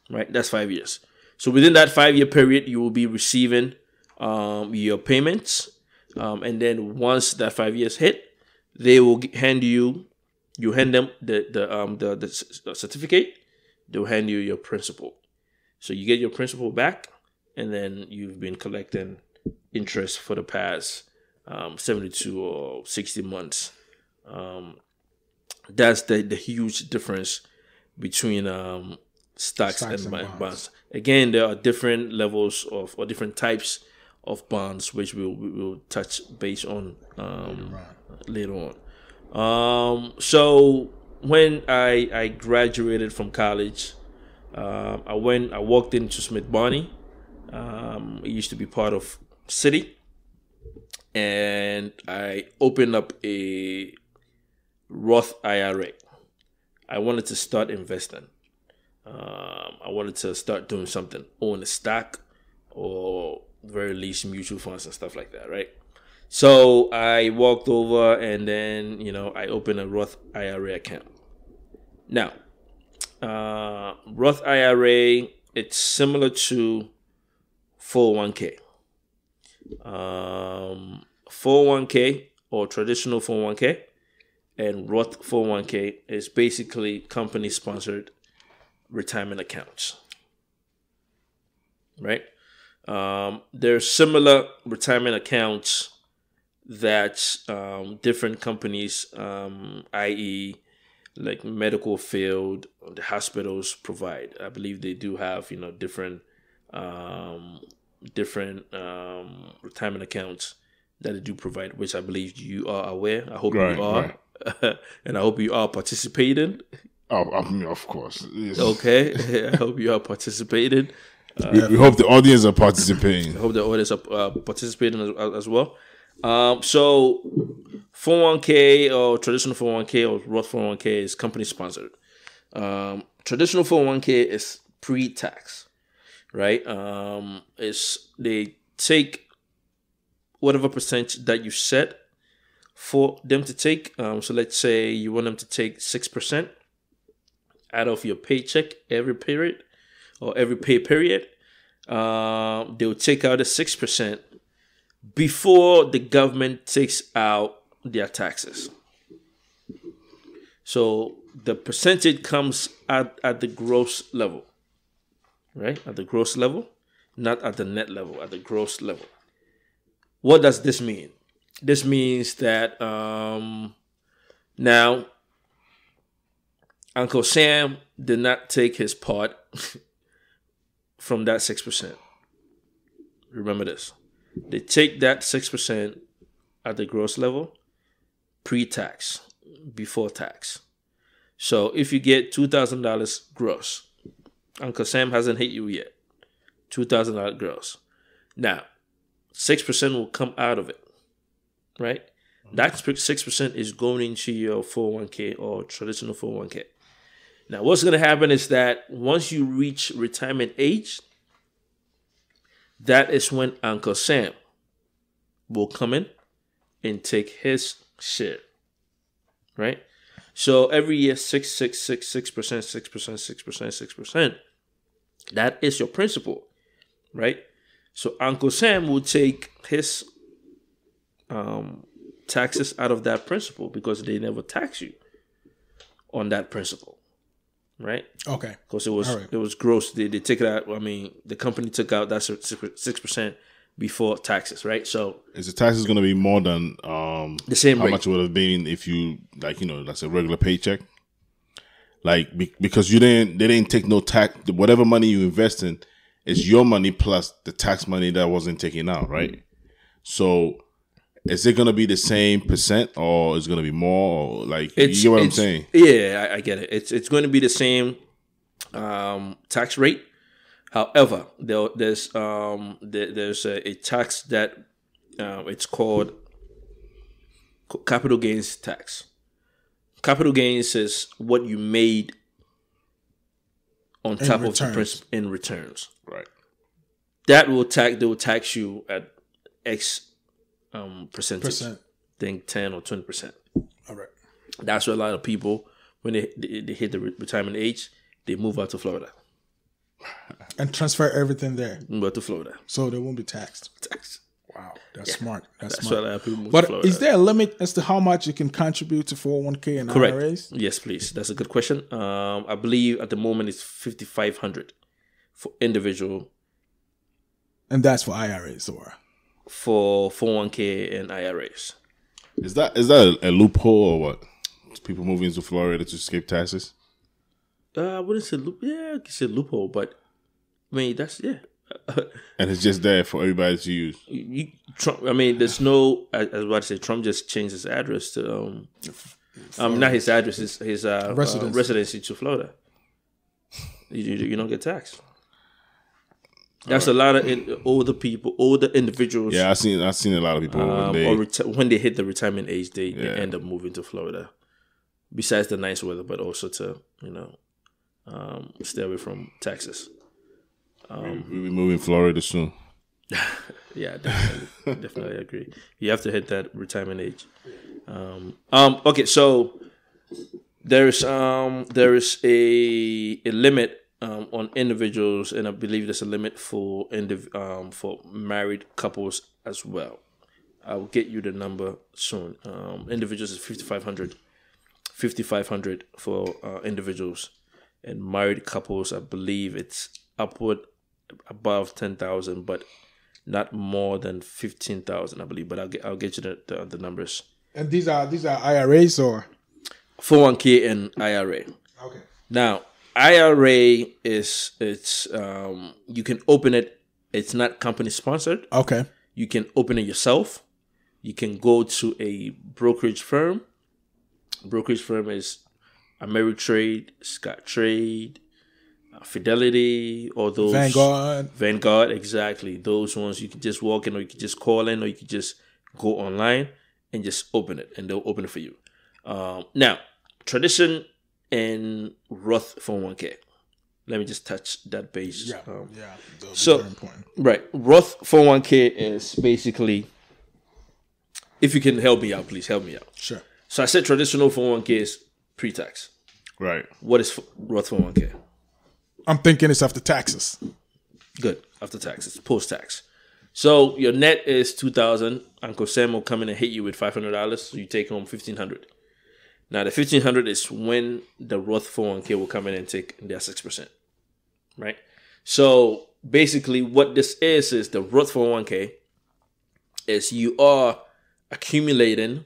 [SPEAKER 3] Right? That's 5 years. So within that 5-year period, you will be receiving your payments. And then once that 5 years hit, they will hand them the certificate. They'll hand you your principal. So you get your principal back, and then you've been collecting interest for the past 72 or 60 months. That's the huge difference between stocks and bonds. Again, there are different levels or different types of bonds, which we'll touch base on later on. So when I graduated from college, I walked into Smith Barney. It used to be part of Citi, and I opened up a Roth IRA. I wanted to start investing. I wanted to start doing something, own a stock or very least mutual funds and stuff like that, right? So I walked over and then, I opened a Roth IRA account. Now, Roth IRA, it's similar to 401k. 401k or traditional 401k and Roth 401k is basically company-sponsored retirement accounts, right? There's similar retirement accounts that different companies, i.e., like medical field, the hospitals provide. I believe they do have, different retirement accounts that they do provide, which I believe you are aware. I hope you are, and I hope you are participating.
[SPEAKER 2] Oh, I mean, of course. Yes.
[SPEAKER 3] Okay, I hope you are participating.
[SPEAKER 2] We hope the audience are participating.
[SPEAKER 3] I hope the audience are participating as well. So 401k or traditional 401k or Roth 401k is company sponsored. Traditional 401k is pre-tax, right? They take whatever percentage that you set for them to take. So let's say you want them to take 6% out of your paycheck every period or every pay period. They'll take out the 6% before the government takes out their taxes. So the percentage comes at the gross level, right? At the gross level, not at the net level, at the gross level. What does this mean? This means that now Uncle Sam did not take his part from that 6%. Remember this. They take that 6% at the gross level, pre-tax, before tax. So if you get $2,000 gross, Uncle Sam hasn't hit you yet. $2,000 gross. Now, 6% will come out of it, right? That 6% is going into your 401k or traditional 401k. Now, what's going to happen is that once you reach retirement age, that is when Uncle Sam will come in and take his share, right? So every year, 6%. That is your principal, right? So Uncle Sam will take his taxes out of that principal because they never tax you on that principal, right?
[SPEAKER 4] Okay.
[SPEAKER 3] Because it was gross. They take it out. I mean, the company took out that 6% before taxes, right? So
[SPEAKER 2] is the taxes going to be more than
[SPEAKER 3] the same
[SPEAKER 2] how
[SPEAKER 3] rate?
[SPEAKER 2] much it would have been if you that's a regular paycheck? Like because they didn't take no tax. Whatever money you invest in is your money plus the tax money that wasn't taken out, right? So is it going to be the same percent or is it going to be more? Or you get what I'm saying?
[SPEAKER 3] Yeah, I get it. It's going to be the same tax rate. However, there's a tax that it's called capital gains tax. Capital gains is what you made on top of the principal in returns.
[SPEAKER 2] Right.
[SPEAKER 3] They will tax you at X percentage.
[SPEAKER 4] Percent.
[SPEAKER 3] I think 10 or 20%.
[SPEAKER 4] All right.
[SPEAKER 3] That's where a lot of people, when they hit the retirement age, they move out to Florida.
[SPEAKER 4] And transfer everything there,
[SPEAKER 3] Move out to Florida.
[SPEAKER 4] so they won't be taxed.
[SPEAKER 3] Tax.
[SPEAKER 4] Wow, that's smart. That's
[SPEAKER 3] That's
[SPEAKER 4] smart.
[SPEAKER 3] why a lot of people move to
[SPEAKER 4] But
[SPEAKER 3] Florida.
[SPEAKER 4] is there a limit as to how much you can contribute to 401k and
[SPEAKER 3] Correct.
[SPEAKER 4] IRAs?
[SPEAKER 3] Yes, please. That's a good question. I believe at the moment it's $5,500 for individual
[SPEAKER 4] And that's for IRAs, or
[SPEAKER 3] for 401k and IRAs.
[SPEAKER 2] Is that a loophole or what? People moving to Florida to escape taxes?
[SPEAKER 3] I wouldn't say yeah, I could say loophole, but I mean that's
[SPEAKER 2] And it's just there for everybody to use.
[SPEAKER 3] Trump. I mean, there's no. I was about to say Trump just changed his address to not his address, his residency to Florida. You don't get taxed. That's a lot of older individuals.
[SPEAKER 2] Yeah, I've seen a lot of people
[SPEAKER 3] when they hit the retirement age, they end up moving to Florida. Besides the nice weather, but also to stay away from taxes.
[SPEAKER 2] we'll be moving Florida soon.
[SPEAKER 3] Yeah, definitely agree. You have to hit that retirement age. Okay, so there is a limit on individuals, and I believe there's a limit for married couples as well. I'll get you the number soon. Individuals is $5,500 for individuals, and married couples, I believe it's upward above 10,000, but not more than 15,000, I believe. But I'll get you the numbers.
[SPEAKER 4] And these are IRAs or
[SPEAKER 3] 401k and IRA.
[SPEAKER 4] okay.
[SPEAKER 3] Now, IRA it's you can open it. It's not company sponsored.
[SPEAKER 4] Okay.
[SPEAKER 3] You can open it yourself. You can go to a brokerage firm. Brokerage firm is Ameritrade, Scottrade, Fidelity, or those Vanguard, exactly. Those ones you can just walk in, or you can just call in, or you can just go online and just open it, and they'll open it for you. Now, tradition and Roth 401k. Let me just touch that base.
[SPEAKER 4] So very important.
[SPEAKER 3] Right, Roth 401k is basically, if you can help me out, please help me out.
[SPEAKER 4] Sure.
[SPEAKER 3] So I said traditional 401k is pre-tax.
[SPEAKER 2] Right.
[SPEAKER 3] What is Roth 401k?
[SPEAKER 4] I'm thinking it's after taxes.
[SPEAKER 3] Good. After taxes, post-tax. So your net is $2,000. Uncle Sam will come in and hit you with $500. So you take home $1,500. Now the $1,500 is when the Roth 401k will come in and take their 6%. Right? So basically what this is the Roth 401k is you are accumulating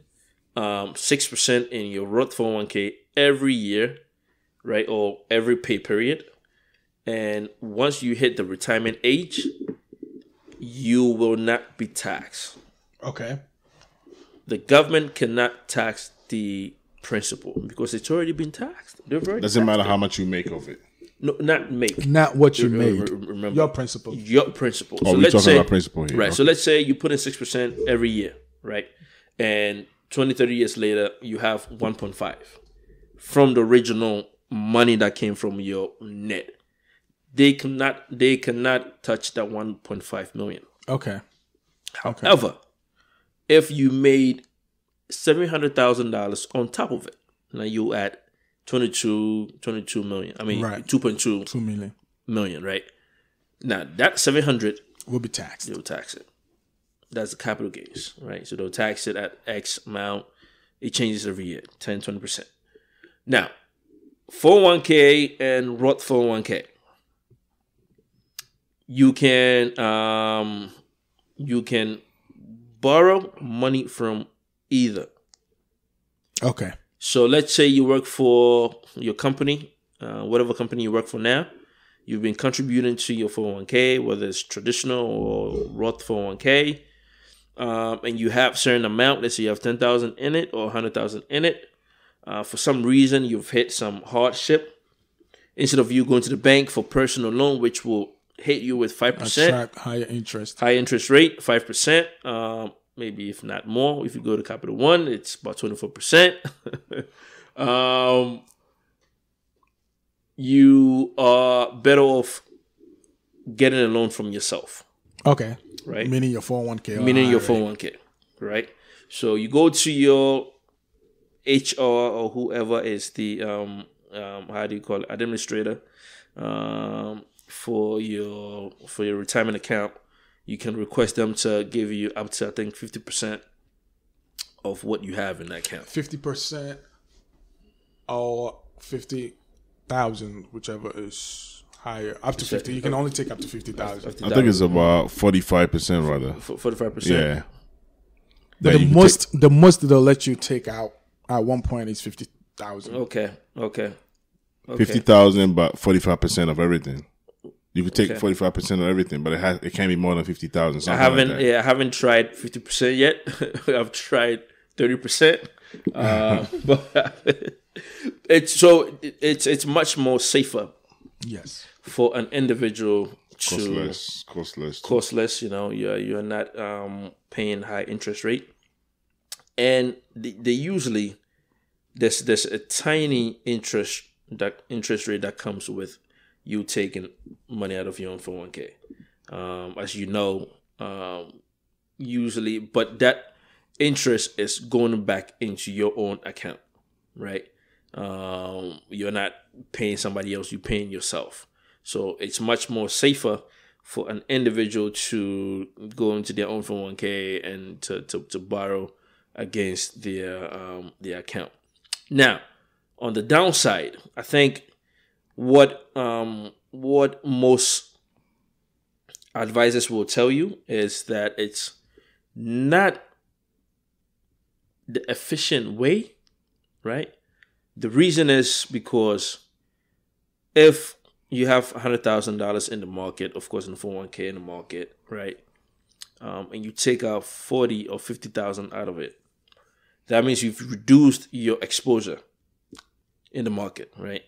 [SPEAKER 3] 6% in your Roth 401k every year, right? Or every pay period. And once you hit the retirement age, you will not be taxed.
[SPEAKER 4] Okay.
[SPEAKER 3] The government cannot tax the principal because it's already been taxed.
[SPEAKER 2] Doesn't matter how much you make of it.
[SPEAKER 3] No, not make.
[SPEAKER 4] Not what you made.
[SPEAKER 3] Remember,
[SPEAKER 4] your principal.
[SPEAKER 3] Your principal.
[SPEAKER 2] Oh, we're talking about principal here.
[SPEAKER 3] Right.
[SPEAKER 2] Okay.
[SPEAKER 3] So let's say you put in 6% every year, right? And 20, 30 years later, you have 1.5 from the original money that came from your net. They cannot touch that 1.5 million.
[SPEAKER 4] Okay.
[SPEAKER 3] However, if you made $700,000 on top of it, now you add 22 million. I mean,
[SPEAKER 4] right.
[SPEAKER 3] 2.2 million, right? Now that 700
[SPEAKER 4] will be taxed.
[SPEAKER 3] They'll tax it. That's the capital gains, right? So they'll tax it at X amount. It changes every year, 10, 20%. Now, 401k and Roth 401k. You can borrow money from either.
[SPEAKER 4] Okay.
[SPEAKER 3] So let's say you work for your company, whatever company you work for now. You've been contributing to your 401k, whether it's traditional or Roth 401k, and you have a certain amount. Let's say you have 10,000 in it or 100,000 in it. For some reason, you've hit some hardship. Instead of you going to the bank for personal loan, which will hit you with 5%,
[SPEAKER 4] attract higher interest
[SPEAKER 3] rate, 5%. Maybe if not more, if you go to Capital One, it's about 24%. You are better off getting a loan from yourself.
[SPEAKER 4] Okay.
[SPEAKER 3] Right?
[SPEAKER 4] Meaning your 401k.
[SPEAKER 3] Meaning your 401k. right? So you go to your HR or whoever is the how do you call it, administrator, for your retirement account. You can request them to give you up to, I think, 50% of what you have in that account.
[SPEAKER 4] 50% or 50,000, whichever is higher. Up to 50. You can only take up to 50,000.
[SPEAKER 2] I think it's about 45% rather.
[SPEAKER 3] 45%.
[SPEAKER 2] Yeah.
[SPEAKER 4] But the most they'll let you take out at one point is 50,000.
[SPEAKER 3] Okay.
[SPEAKER 2] 50,000, but 45% of everything. You could take 45% of everything, but it can't be more than 50,000.
[SPEAKER 3] I haven't tried 50% yet. I've tried 30%, but it's much more safer.
[SPEAKER 4] Yes,
[SPEAKER 3] for an individual to
[SPEAKER 2] costless.
[SPEAKER 3] You know, you're not paying high interest rate, and they usually there's a tiny interest rate that comes with you taking money out of your own 401k. As you know, usually, but that interest is going back into your own account, right? You're not paying somebody else, you're paying yourself. So it's much more safer for an individual to go into their own 401k and to borrow against their account. Now, on the downside, I think what most advisors will tell you is that it's not the efficient way, right? The reason is because if you have $100,000 in the market, of course, in the 401k in the market, right? And you take out 40 or 50,000 out of it, that means you've reduced your exposure in the market, right?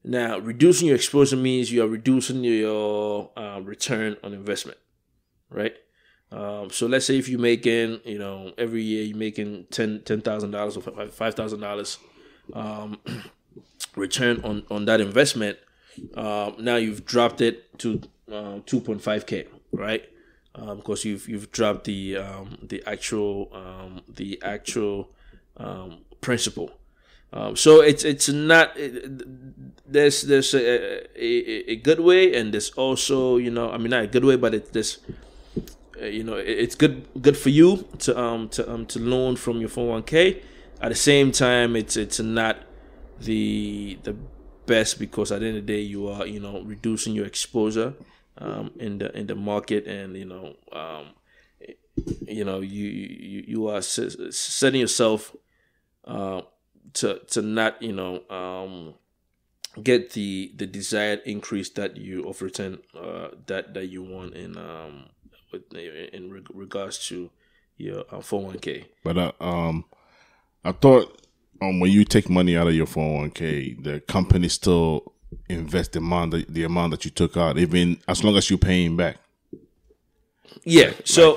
[SPEAKER 3] Now, reducing your exposure means you are reducing your return on investment, right? So let's say if you're making, every year you're making $10,000 or $5,000 return on that investment. Now you've dropped it to 2.5K, right? Because you've dropped the actual principal. So it's not. There's a good way, and there's also not a good way, but it's it's good for you to loan from your 401k. At the same time, it's not the best, because at the end of the day you are reducing your exposure in the market, and you are setting yourself to not get the desired increase that you of return that you want in regards to your 401k.
[SPEAKER 2] But I thought when you take money out of your 401k, the company still invest the amount that you took out, even as long as you're paying back.
[SPEAKER 3] Yeah. So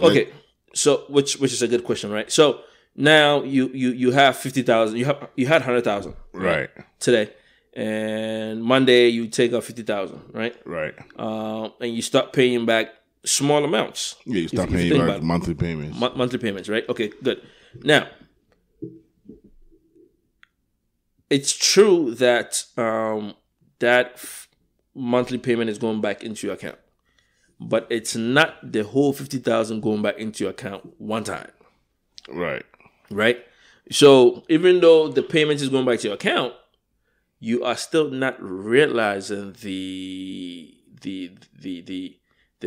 [SPEAKER 3] so which is a good question, right? So now you have 50,000. You had 100,000
[SPEAKER 2] right
[SPEAKER 3] today, and Monday you take out 50,000, right?
[SPEAKER 2] Right.
[SPEAKER 3] And you start paying back small amounts.
[SPEAKER 2] Yeah, you start paying back monthly payments.
[SPEAKER 3] Monthly payments, right? Okay, good. Now, it's true that monthly payment is going back into your account, but it's not the whole 50,000 going back into your account one time. Right. So even though the payment is going back to your account, you are still not realizing the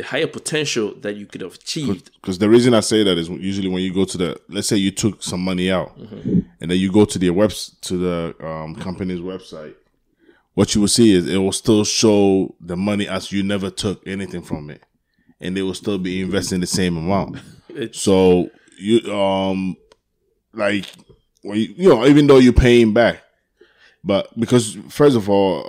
[SPEAKER 3] higher potential that you could have achieved.
[SPEAKER 2] Because the reason I say that is usually when you go to let's say you took some money out, and then you go to the company's website, what you will see is it will still show the money as you never took anything from it, and they will still be investing the same amount. So you like when even though you're paying back, but because first of all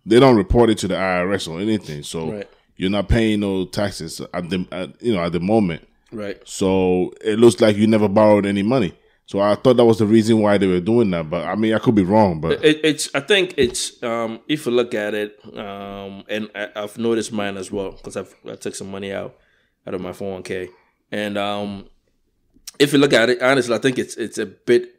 [SPEAKER 2] they don't report it to the IRS or anything, so. Right. You're not paying no taxes at the moment.
[SPEAKER 3] Right.
[SPEAKER 2] So it looks like you never borrowed any money. So I thought that was the reason why they were doing that. But I mean, I could be wrong. But
[SPEAKER 3] I think it's if you look at it, and I've noticed mine as well, because I took some money out of my 401k, and if you look at it, honestly, I think it's a bit.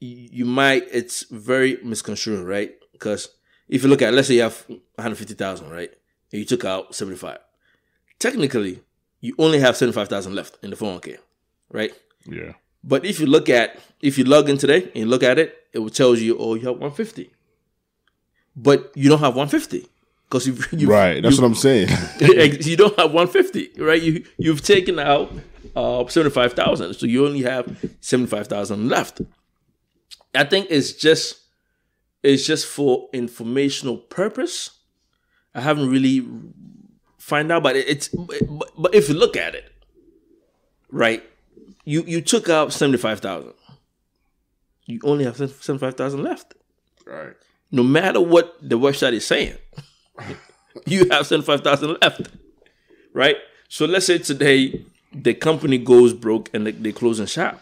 [SPEAKER 3] It's very misconstrued, right? Because if you look at, let's say you have 150,000, right, and you took out 75, technically you only have 75,000 left in the 401k, right?
[SPEAKER 2] Yeah.
[SPEAKER 3] But if you log in today and you look at it, it will tell you, oh, you have 150, but you don't have 150 because you
[SPEAKER 2] right. That's what I'm saying.
[SPEAKER 3] You don't have 150, right? You've taken out 75,000, so you only have 75,000 left. I think it's just for informational purpose. I haven't really find out, but but if you look at it, right, you took out 75,000. You only have 75,000 left.
[SPEAKER 2] Right.
[SPEAKER 3] No matter what the website is saying, you have 75,000 left. Right. So let's say today the company goes broke and they close in shop.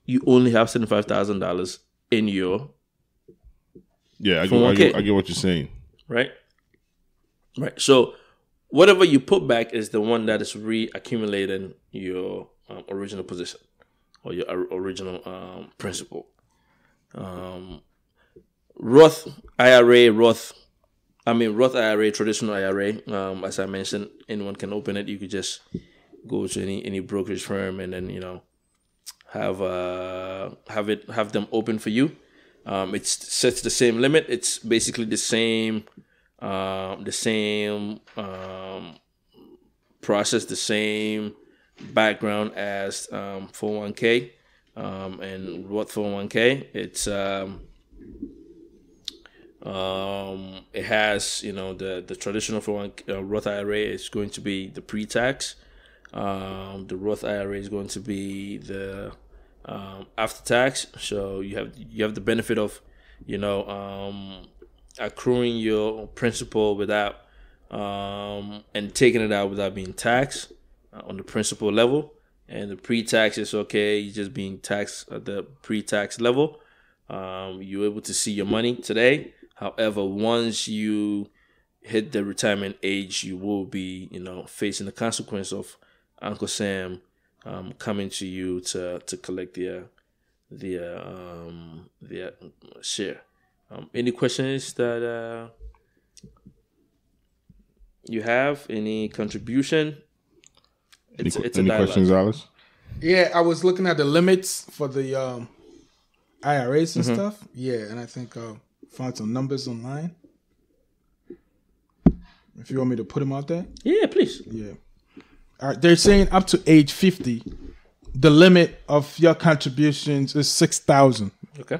[SPEAKER 3] You only have $75,000 in your
[SPEAKER 2] I get what you're saying.
[SPEAKER 3] Right. So whatever you put back is the one that is reaccumulating your original position or your original principal. Roth IRA, traditional IRA. As I mentioned, anyone can open it. You could just go to any brokerage firm and then have them open for you. It sets the same limit. It's basically the same process, the same background as 401k and Roth 401k. It's it has the traditional 401k, Roth IRA is going to be the pre-tax. The Roth IRA is going to be the after tax. So you have the benefit of accruing your principal without and taking it out without being taxed on the principal level. And the pre-tax is okay, you're just being taxed at the pre-tax level. You're able to see your money today. However, once you hit the retirement age, you will be facing the consequence of Uncle Sam coming to you to collect the share. Any questions that you have? Any contribution? It's a
[SPEAKER 2] any questions, Alice?
[SPEAKER 4] Yeah, I was looking at the limits for the IRAs and stuff. Yeah, and I think found some numbers online. If you want me to put them out there.
[SPEAKER 3] Yeah, please.
[SPEAKER 4] Yeah. All right, they're saying up to age 50, the limit of your contributions is 6,000.
[SPEAKER 3] Okay.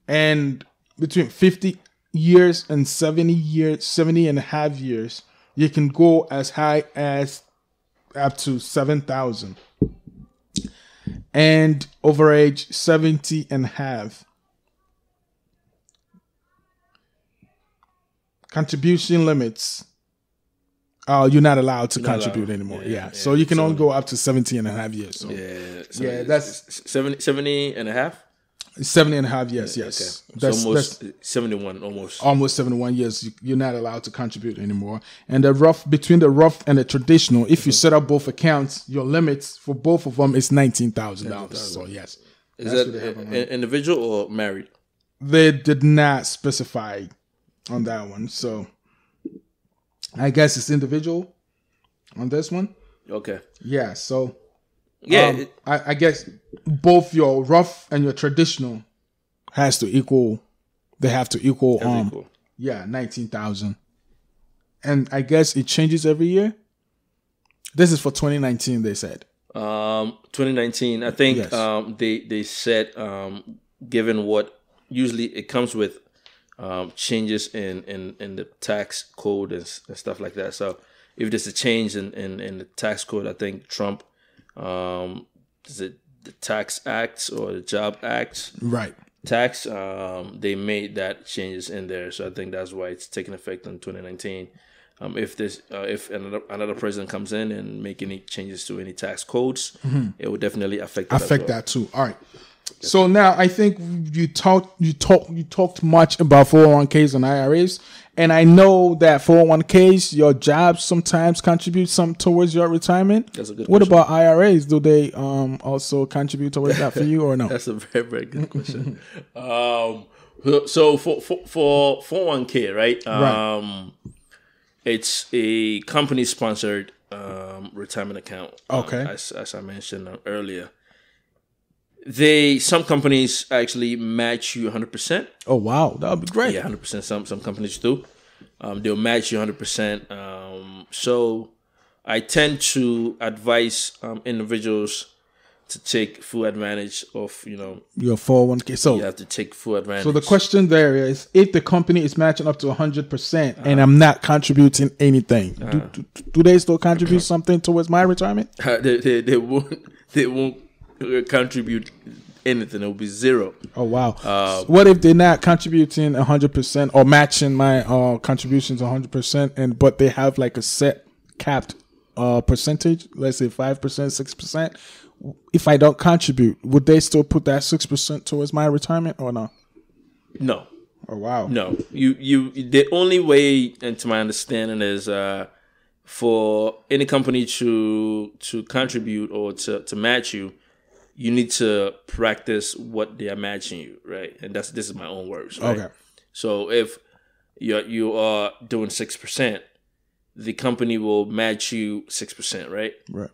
[SPEAKER 4] And between 50 years and 70 and a half years, you can go as high as up to 7,000. And over age 70 and a half, contribution limits, you're not allowed to contribute anymore. Yeah. So you can only go up to 70 and a half years. So.
[SPEAKER 3] Yeah, that's 70 and a half?
[SPEAKER 4] 70 and a half years, yes.
[SPEAKER 3] Okay. That's almost 71, almost.
[SPEAKER 4] Almost 71 years. You're not allowed to contribute anymore. And between the Roth and the traditional, if you set up both accounts, your limits for both of them is $19,000. So yes.
[SPEAKER 3] Is that individual or married?
[SPEAKER 4] They did not specify on that one. So I guess it's individual on this one.
[SPEAKER 3] Okay.
[SPEAKER 4] Yeah, so
[SPEAKER 3] yeah,
[SPEAKER 4] I guess both your Roth and your traditional have to equal 19,000. And I guess it changes every year. This is for 2019, they said.
[SPEAKER 3] 2019, I think. Yes. They said given what usually it comes with changes in the tax code and stuff like that. So if there's a change in the tax code, I think Trump, is it the Tax Acts or the Job Acts?
[SPEAKER 4] Right.
[SPEAKER 3] Tax, they made that changes in there. So I think that's why it's taking effect in 2019. If another president comes in and make any changes to any tax codes, it will definitely affect
[SPEAKER 4] that too. All right. So now I think you talked much about 401ks and IRAs, And I know that 401ks, your job sometimes contribute some towards your retirement.
[SPEAKER 3] That's a good
[SPEAKER 4] What
[SPEAKER 3] question.
[SPEAKER 4] about IRAs? Do they also contribute towards that for you or no?
[SPEAKER 3] That's a very, very good question. So for 401k, right?
[SPEAKER 4] Right.
[SPEAKER 3] It's a company sponsored retirement account.
[SPEAKER 4] Okay.
[SPEAKER 3] As I mentioned earlier, some companies actually match you 100%.
[SPEAKER 4] Oh wow, that would be great.
[SPEAKER 3] Yeah, 100%. Some companies do. They'll match you 100%. So I tend to advise individuals to take full advantage of,
[SPEAKER 4] Your 401k. So
[SPEAKER 3] you have to take full advantage.
[SPEAKER 4] So the question there is, if the company is matching up to 100% and I'm not contributing anything, do they still contribute something towards my retirement?
[SPEAKER 3] They won't contribute anything. It will be zero.
[SPEAKER 4] Oh wow! What if they're not contributing 100% or matching my contributions 100%, but they have like a set capped percentage, let's say 5%, 6%? If I don't contribute, would they still put that 6% towards my retirement or no?
[SPEAKER 3] No.
[SPEAKER 4] Oh wow!
[SPEAKER 3] No. You. The only way, and to my understanding, is for any company to contribute or to match you, you need to practice what they are matching you, right? And this is my own words, right?
[SPEAKER 4] Okay.
[SPEAKER 3] So if you are doing 6%, the company will match you 6%, right?
[SPEAKER 4] Right.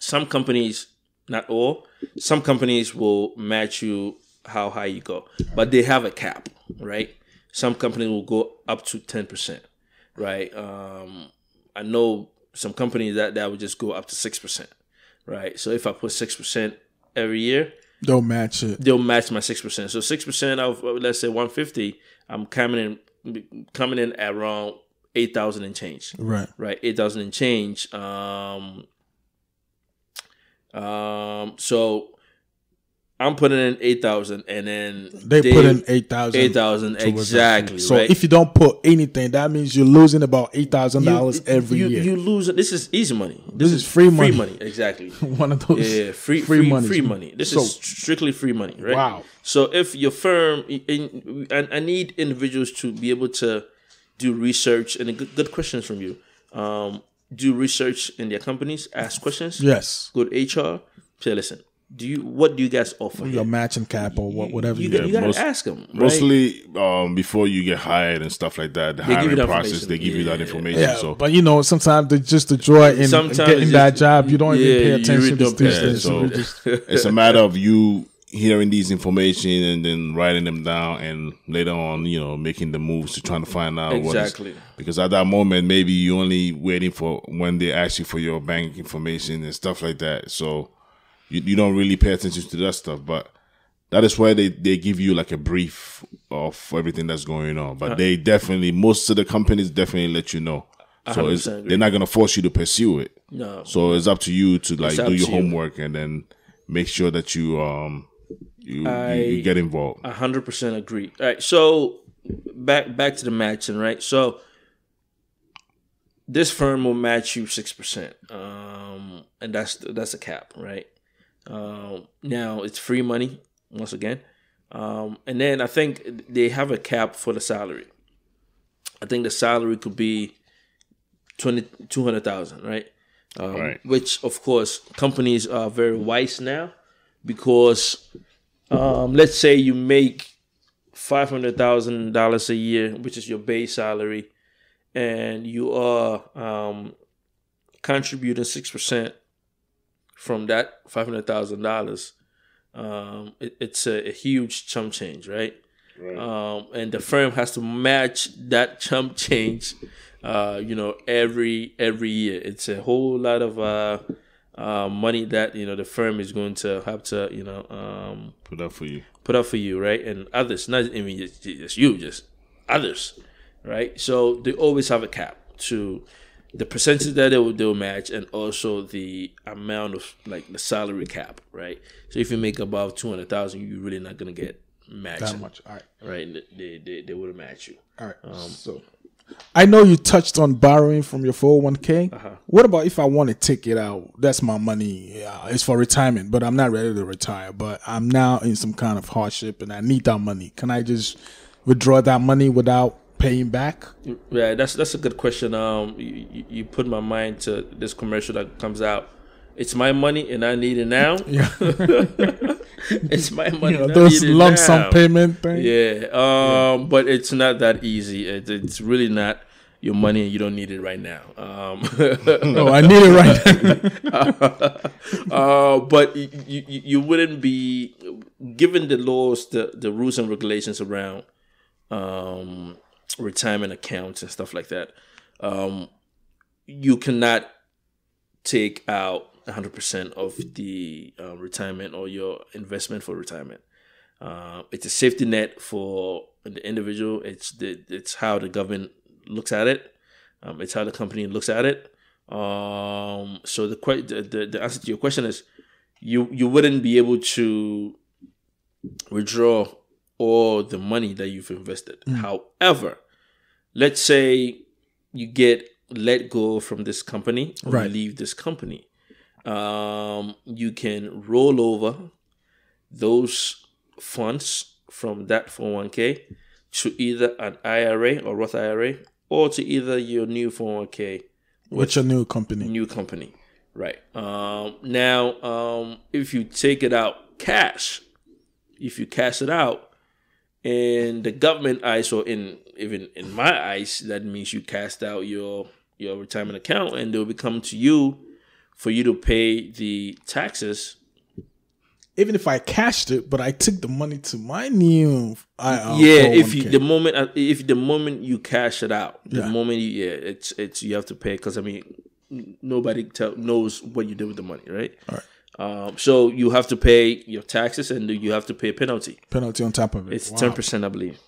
[SPEAKER 3] Some companies, not all, some companies will match you how high you go, but they have a cap, right? Some companies will go up to 10%, right? I know some companies that would just go up to 6%, right? So if I put 6% every year,
[SPEAKER 4] they'll match it.
[SPEAKER 3] They'll match my 6%. So 6% of, let's say 150, I'm coming in at around 8,000 and change.
[SPEAKER 4] Right.
[SPEAKER 3] Right. 8,000 and change. So I'm putting in 8,000 and then
[SPEAKER 4] they put in 8,000.
[SPEAKER 3] 8,000 exactly.
[SPEAKER 4] So
[SPEAKER 3] right?
[SPEAKER 4] if you don't put anything, that means you're losing about $8,000 every year.
[SPEAKER 3] You lose it. This is easy money.
[SPEAKER 4] This is free money.
[SPEAKER 3] Free money, exactly.
[SPEAKER 4] One of those.
[SPEAKER 3] Yeah, free money. Free money. This is strictly free money, right?
[SPEAKER 4] Wow.
[SPEAKER 3] So if your firm, I need individuals to be able to do research and good questions from you. Do research in their companies. Ask questions.
[SPEAKER 4] Yes.
[SPEAKER 3] Go to HR. Say, listen. What do you guys offer?
[SPEAKER 4] Your matching cap or whatever
[SPEAKER 3] you gotta ask them. Right?
[SPEAKER 2] Mostly, before you get hired and stuff like that, the hiring process, they give you that information.
[SPEAKER 4] Yeah,
[SPEAKER 2] so,
[SPEAKER 4] but sometimes just the joy in getting that job, you don't even pay attention to things.
[SPEAKER 2] So it's a matter of you hearing these information and then writing them down, and later on, making the moves to trying to find out
[SPEAKER 3] exactly.
[SPEAKER 2] Because at that moment, maybe you're only waiting for when they ask you for your bank information and stuff like that. So you don't really pay attention to that stuff, but that is why they give you like a brief of everything that's going on. But they definitely, most of the companies definitely let you know. So they're not going to force you to pursue it.
[SPEAKER 3] No.
[SPEAKER 2] So it's up to you to do your homework and then make sure that you get involved.
[SPEAKER 3] 100% agree. All right. So back to the matching, right? So this firm will match you 6%. And that's a cap, right? Now it's free money once again, and then I think they have a cap for the salary. I think the salary could be 200,000, right?
[SPEAKER 2] Right.
[SPEAKER 3] Which of course companies are very wise now, because let's say you make $500,000 a year, which is your base salary, and you are contributing 6%. From that $500,000, it's a huge chump change, right? And the firm has to match that chump change, every year. It's a whole lot of money that the firm is going to have to
[SPEAKER 2] put up for you.
[SPEAKER 3] Put up for you, right? And others, not just you, just others, right? So they always have a cap to the percentage that they'll match, and also the amount of the salary cap, right? So if you make above 200,000, you're really not gonna get matched
[SPEAKER 4] that much, all right?
[SPEAKER 3] Right? They wouldn't match you.
[SPEAKER 4] All right. So I know you touched on borrowing from your 401k. What about if I want to take it out? That's my money. It's for retirement, but I'm not ready to retire. But I'm now in some kind of hardship, and I need that money. Can I just withdraw that money without paying back?
[SPEAKER 3] Yeah, that's a good question. You put my mind to this commercial that comes out. It's my money and I need it now.
[SPEAKER 4] Yeah.
[SPEAKER 3] It's my money.
[SPEAKER 4] You know,
[SPEAKER 3] and I
[SPEAKER 4] those
[SPEAKER 3] need it
[SPEAKER 4] lump
[SPEAKER 3] now.
[SPEAKER 4] sum payment thing.
[SPEAKER 3] Yeah. But it's not that easy. It's really not your money and you don't need it right now.
[SPEAKER 4] Oh, I need it right now.
[SPEAKER 3] But you wouldn't be, given the laws, the rules and regulations around retirement accounts and stuff like that. You cannot take out 100% of the retirement or your investment for retirement. It's a safety net for the individual. It's how the government looks at it. It's how the company looks at it. So the answer to your question is you wouldn't be able to withdraw all the money that you've invested. However, let's say you get let go from this company or you leave this company. You can roll over those funds from that 401k to either an IRA or Roth IRA or to either your new 401k.
[SPEAKER 4] What's your new company?
[SPEAKER 3] New company, right. Now, if you take it out cash, if you cash it out, in the government eyes or even in my eyes, that means you cashed out your retirement account and they'll be coming to you for you to pay the taxes.
[SPEAKER 4] Even if I cashed it, but I took the money to my new
[SPEAKER 3] if the moment you cash it out, it's you have to pay, because I mean nobody knows what you did with the money, right?
[SPEAKER 4] All right.
[SPEAKER 3] So you have to pay your taxes and you have to pay a penalty.
[SPEAKER 4] Penalty on top of it.
[SPEAKER 3] It's 10%, I believe.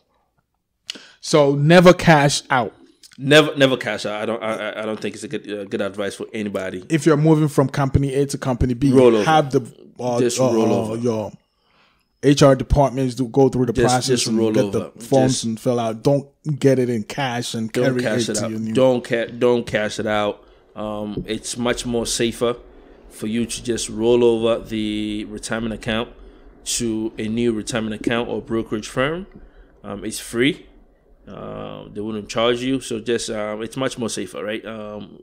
[SPEAKER 4] So never cash out.
[SPEAKER 3] Never cash out. I don't think it's a good advice for anybody.
[SPEAKER 4] If you're moving from company A to company B, have the your HR departments do go through the process and get the forms and fill out. Don't get it in cash and carry it to your new.
[SPEAKER 3] Don't cash it out. It's much more safer for you to just roll over the retirement account to a new retirement account or brokerage firm. It's free. They wouldn't charge you, so just it's much more safer, right?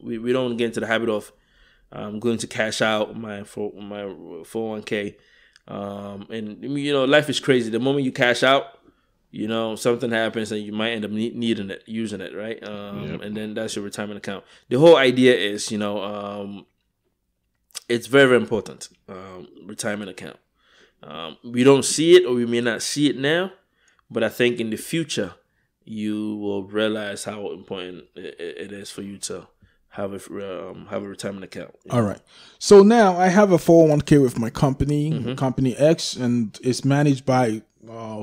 [SPEAKER 3] We don't get into the habit of going to cash out my 401k, and you know, life is crazy. The moment you cash out, you know, something happens and you might end up needing it, using it, right? And then that's your retirement account. The whole idea is, you know, it's very, very important. Retirement account. We don't see it, or we may not see it now, but I think in the future you will realize how important it is for you to have a retirement account.
[SPEAKER 4] All right. So now I have a 401k with my company, Company X, and it's managed by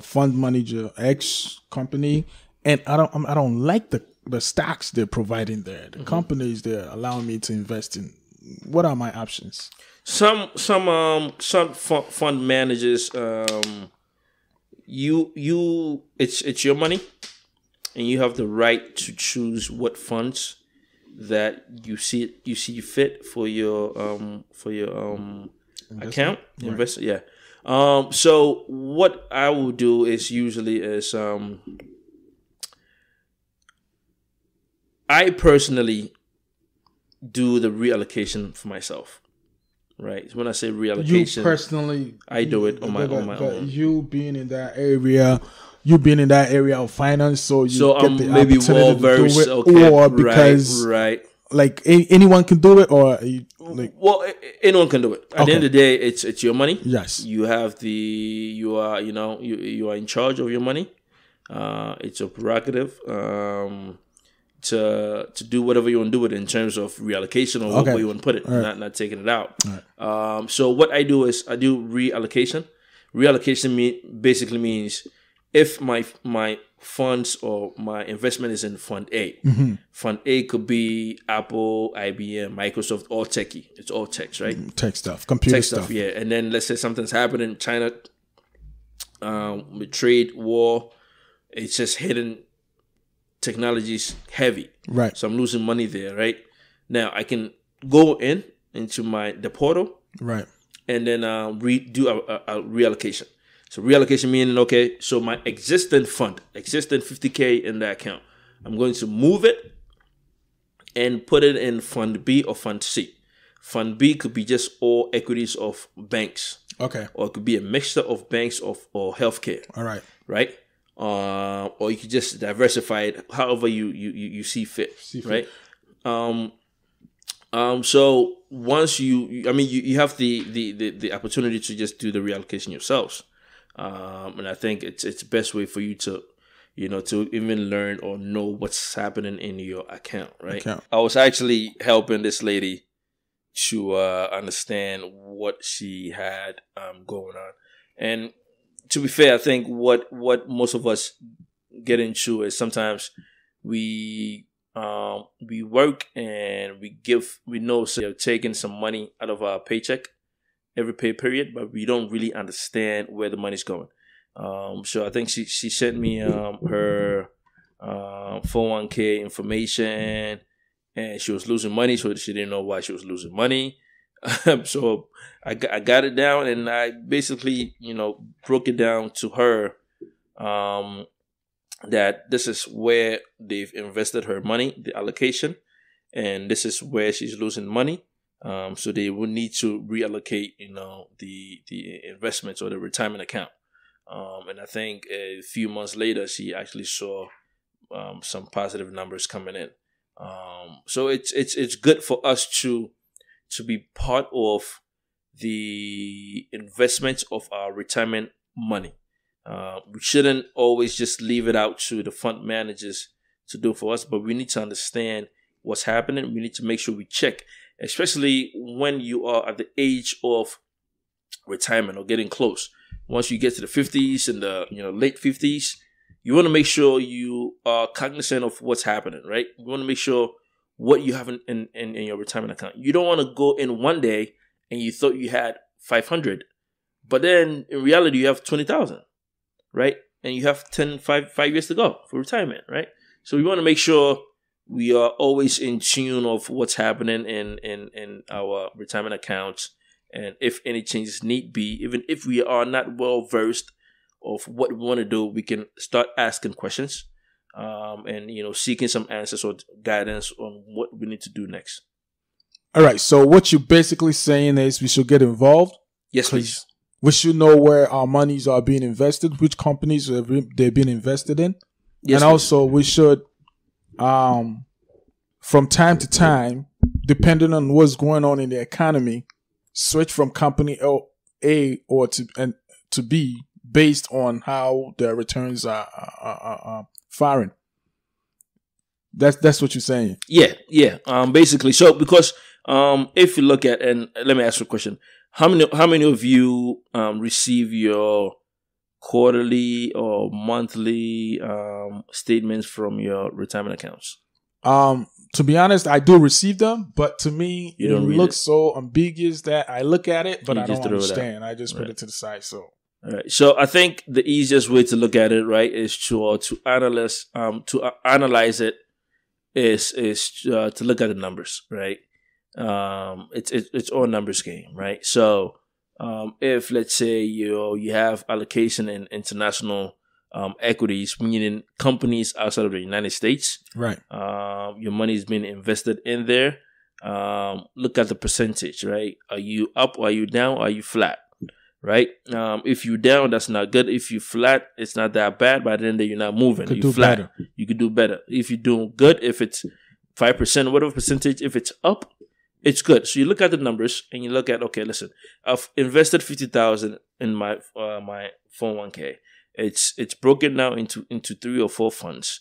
[SPEAKER 4] fund manager X company, and I don't like the stocks they're providing there. The companies they're allowing me to invest in. What are my options?
[SPEAKER 3] Some fund managers, it's your money, and you have the right to choose what funds that you see fit for your account. Invest, yeah. So what I will do is I personally do the reallocation for myself. Right. When I say reallocation,
[SPEAKER 4] you personally,
[SPEAKER 3] I do it on my own.
[SPEAKER 4] You being in that area of finance, so get the
[SPEAKER 3] maybe
[SPEAKER 4] opportunity to do it,
[SPEAKER 3] okay,
[SPEAKER 4] or because
[SPEAKER 3] right.
[SPEAKER 4] Like anyone can do it, or
[SPEAKER 3] well, anyone can do it. At the end of the day, it's your money.
[SPEAKER 4] Yes,
[SPEAKER 3] you have you are in charge of your money. It's your prerogative to do whatever you want to do with it in terms of reallocation or where you want to put it, not taking it out. Right. So what I do is I do reallocation. Reallocation basically means if my funds or my investment is in Fund A. Fund A could be Apple, IBM, Microsoft, all techie. It's all techs, right?
[SPEAKER 4] Tech stuff, computer stuff.
[SPEAKER 3] Yeah. And then let's say something's happening in China with trade, war. It's just hitting technology's heavy. Right. So I'm losing money there, right? Now I can go into the portal. Right. And then do a reallocation. So reallocation meaning, okay, so my existing 50K in that account, I'm going to move it and put it in Fund B or Fund C. Fund B could be just all equities of banks.
[SPEAKER 4] Okay.
[SPEAKER 3] Or it could be a mixture of banks or healthcare.
[SPEAKER 4] All right.
[SPEAKER 3] Right? Or you could just diversify it however you see fit. Right? So once you have the opportunity to just do the reallocation yourselves. And I think it's best way for you to, to even learn or know what's happening in your account, right? I was actually helping this lady to understand what she had going on. And to be fair, I think what most of us get into is sometimes we work and we know so we're taking some money out of our paycheck every pay period, but we don't really understand where the money's going. So I think she sent me her 401k information, and she was losing money, so she didn't know why she was losing money. So I got it down, and I basically, broke it down to her that this is where they've invested her money, the allocation, and this is where she's losing money. So they will need to reallocate, the investments or the retirement account. And I think a few months later, she actually saw some positive numbers coming in. So it's good for us to be part of the investments of our retirement money. We shouldn't always just leave it out to the fund managers to do for us, but we need to understand what's happening. We need to make sure we check, especially when you are at the age of retirement or getting close. Once you get to the 50s and the late 50s, you want to make sure you are cognizant of what's happening, right? You want to make sure what you have in your retirement account. You don't want to go in one day and you thought you had 500, but then in reality you have 20,000, right? And you have 5 years to go for retirement, right? So we want to make sure we are always in tune of what's happening in our retirement accounts, and if any changes need be, even if we are not well versed of what we want to do, we can start asking questions, and seeking some answers or guidance on what we need to do next.
[SPEAKER 4] All right. So what you're basically saying is we should get involved.
[SPEAKER 3] Yes, please.
[SPEAKER 4] We should know where our monies are being invested, which companies they've been invested in,
[SPEAKER 3] yes,
[SPEAKER 4] and also we should, from time to time, depending on what's going on in the economy, switch from company A or to B based on how their returns are firing. That's what you're saying.
[SPEAKER 3] Yeah. Basically, so because if you look at, and let me ask you a question: how many of you receive your quarterly or monthly statements from your retirement accounts?
[SPEAKER 4] To be honest, I do receive them, but to me, it looks so ambiguous that I look at it, but I don't understand. I just put it to the side. So,
[SPEAKER 3] all right. So I think the easiest way to look at it, right, is to analyze it is to look at the numbers, right? It's all numbers game, right? So, if let's say you have allocation in international equities, meaning companies outside of the United States,
[SPEAKER 4] right?
[SPEAKER 3] Your money is being invested in there. Look at the percentage, right? Are you up? Or are you down? Or are you flat? Right? If you're down, that's not good. If you're flat, it's not that bad. By the end, you're not moving. You're flat. Better. You could do better. If you're doing good, if it's 5%, whatever percentage, if it's up, it's good. So you look at the numbers and you look at, okay, listen, I've invested 50,000 in my 401k. It's broken now into 3 or 4 funds.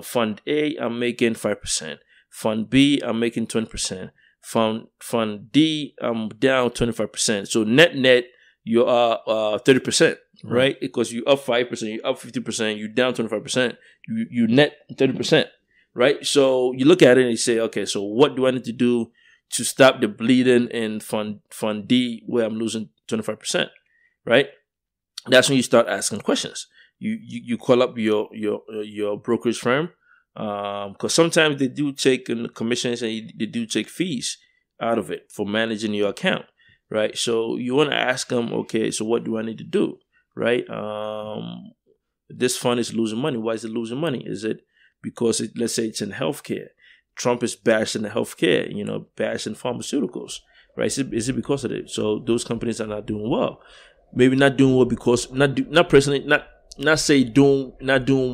[SPEAKER 3] Fund A, I'm making 5%. Fund B, I'm making 20%. Fund D, I'm down 25%. So net, you are 30%, right? Because you up 5%, you up 50%, you down 25%, you net 30%, right? So you look at it and you say, okay, so what do I need to do to stop the bleeding in Fund D where I'm losing 25%, right? That's when you start asking questions. You call up your brokerage firm, because sometimes they do take commissions and they do take fees out of it for managing your account, right? So you want to ask them, okay, so what do I need to do, right? This fund is losing money. Why is it losing money? Is it because let's say it's in healthcare. Trump is bashing the healthcare, bashing pharmaceuticals, right? Is it because of it? So those companies are not doing well. Maybe not doing well because not doing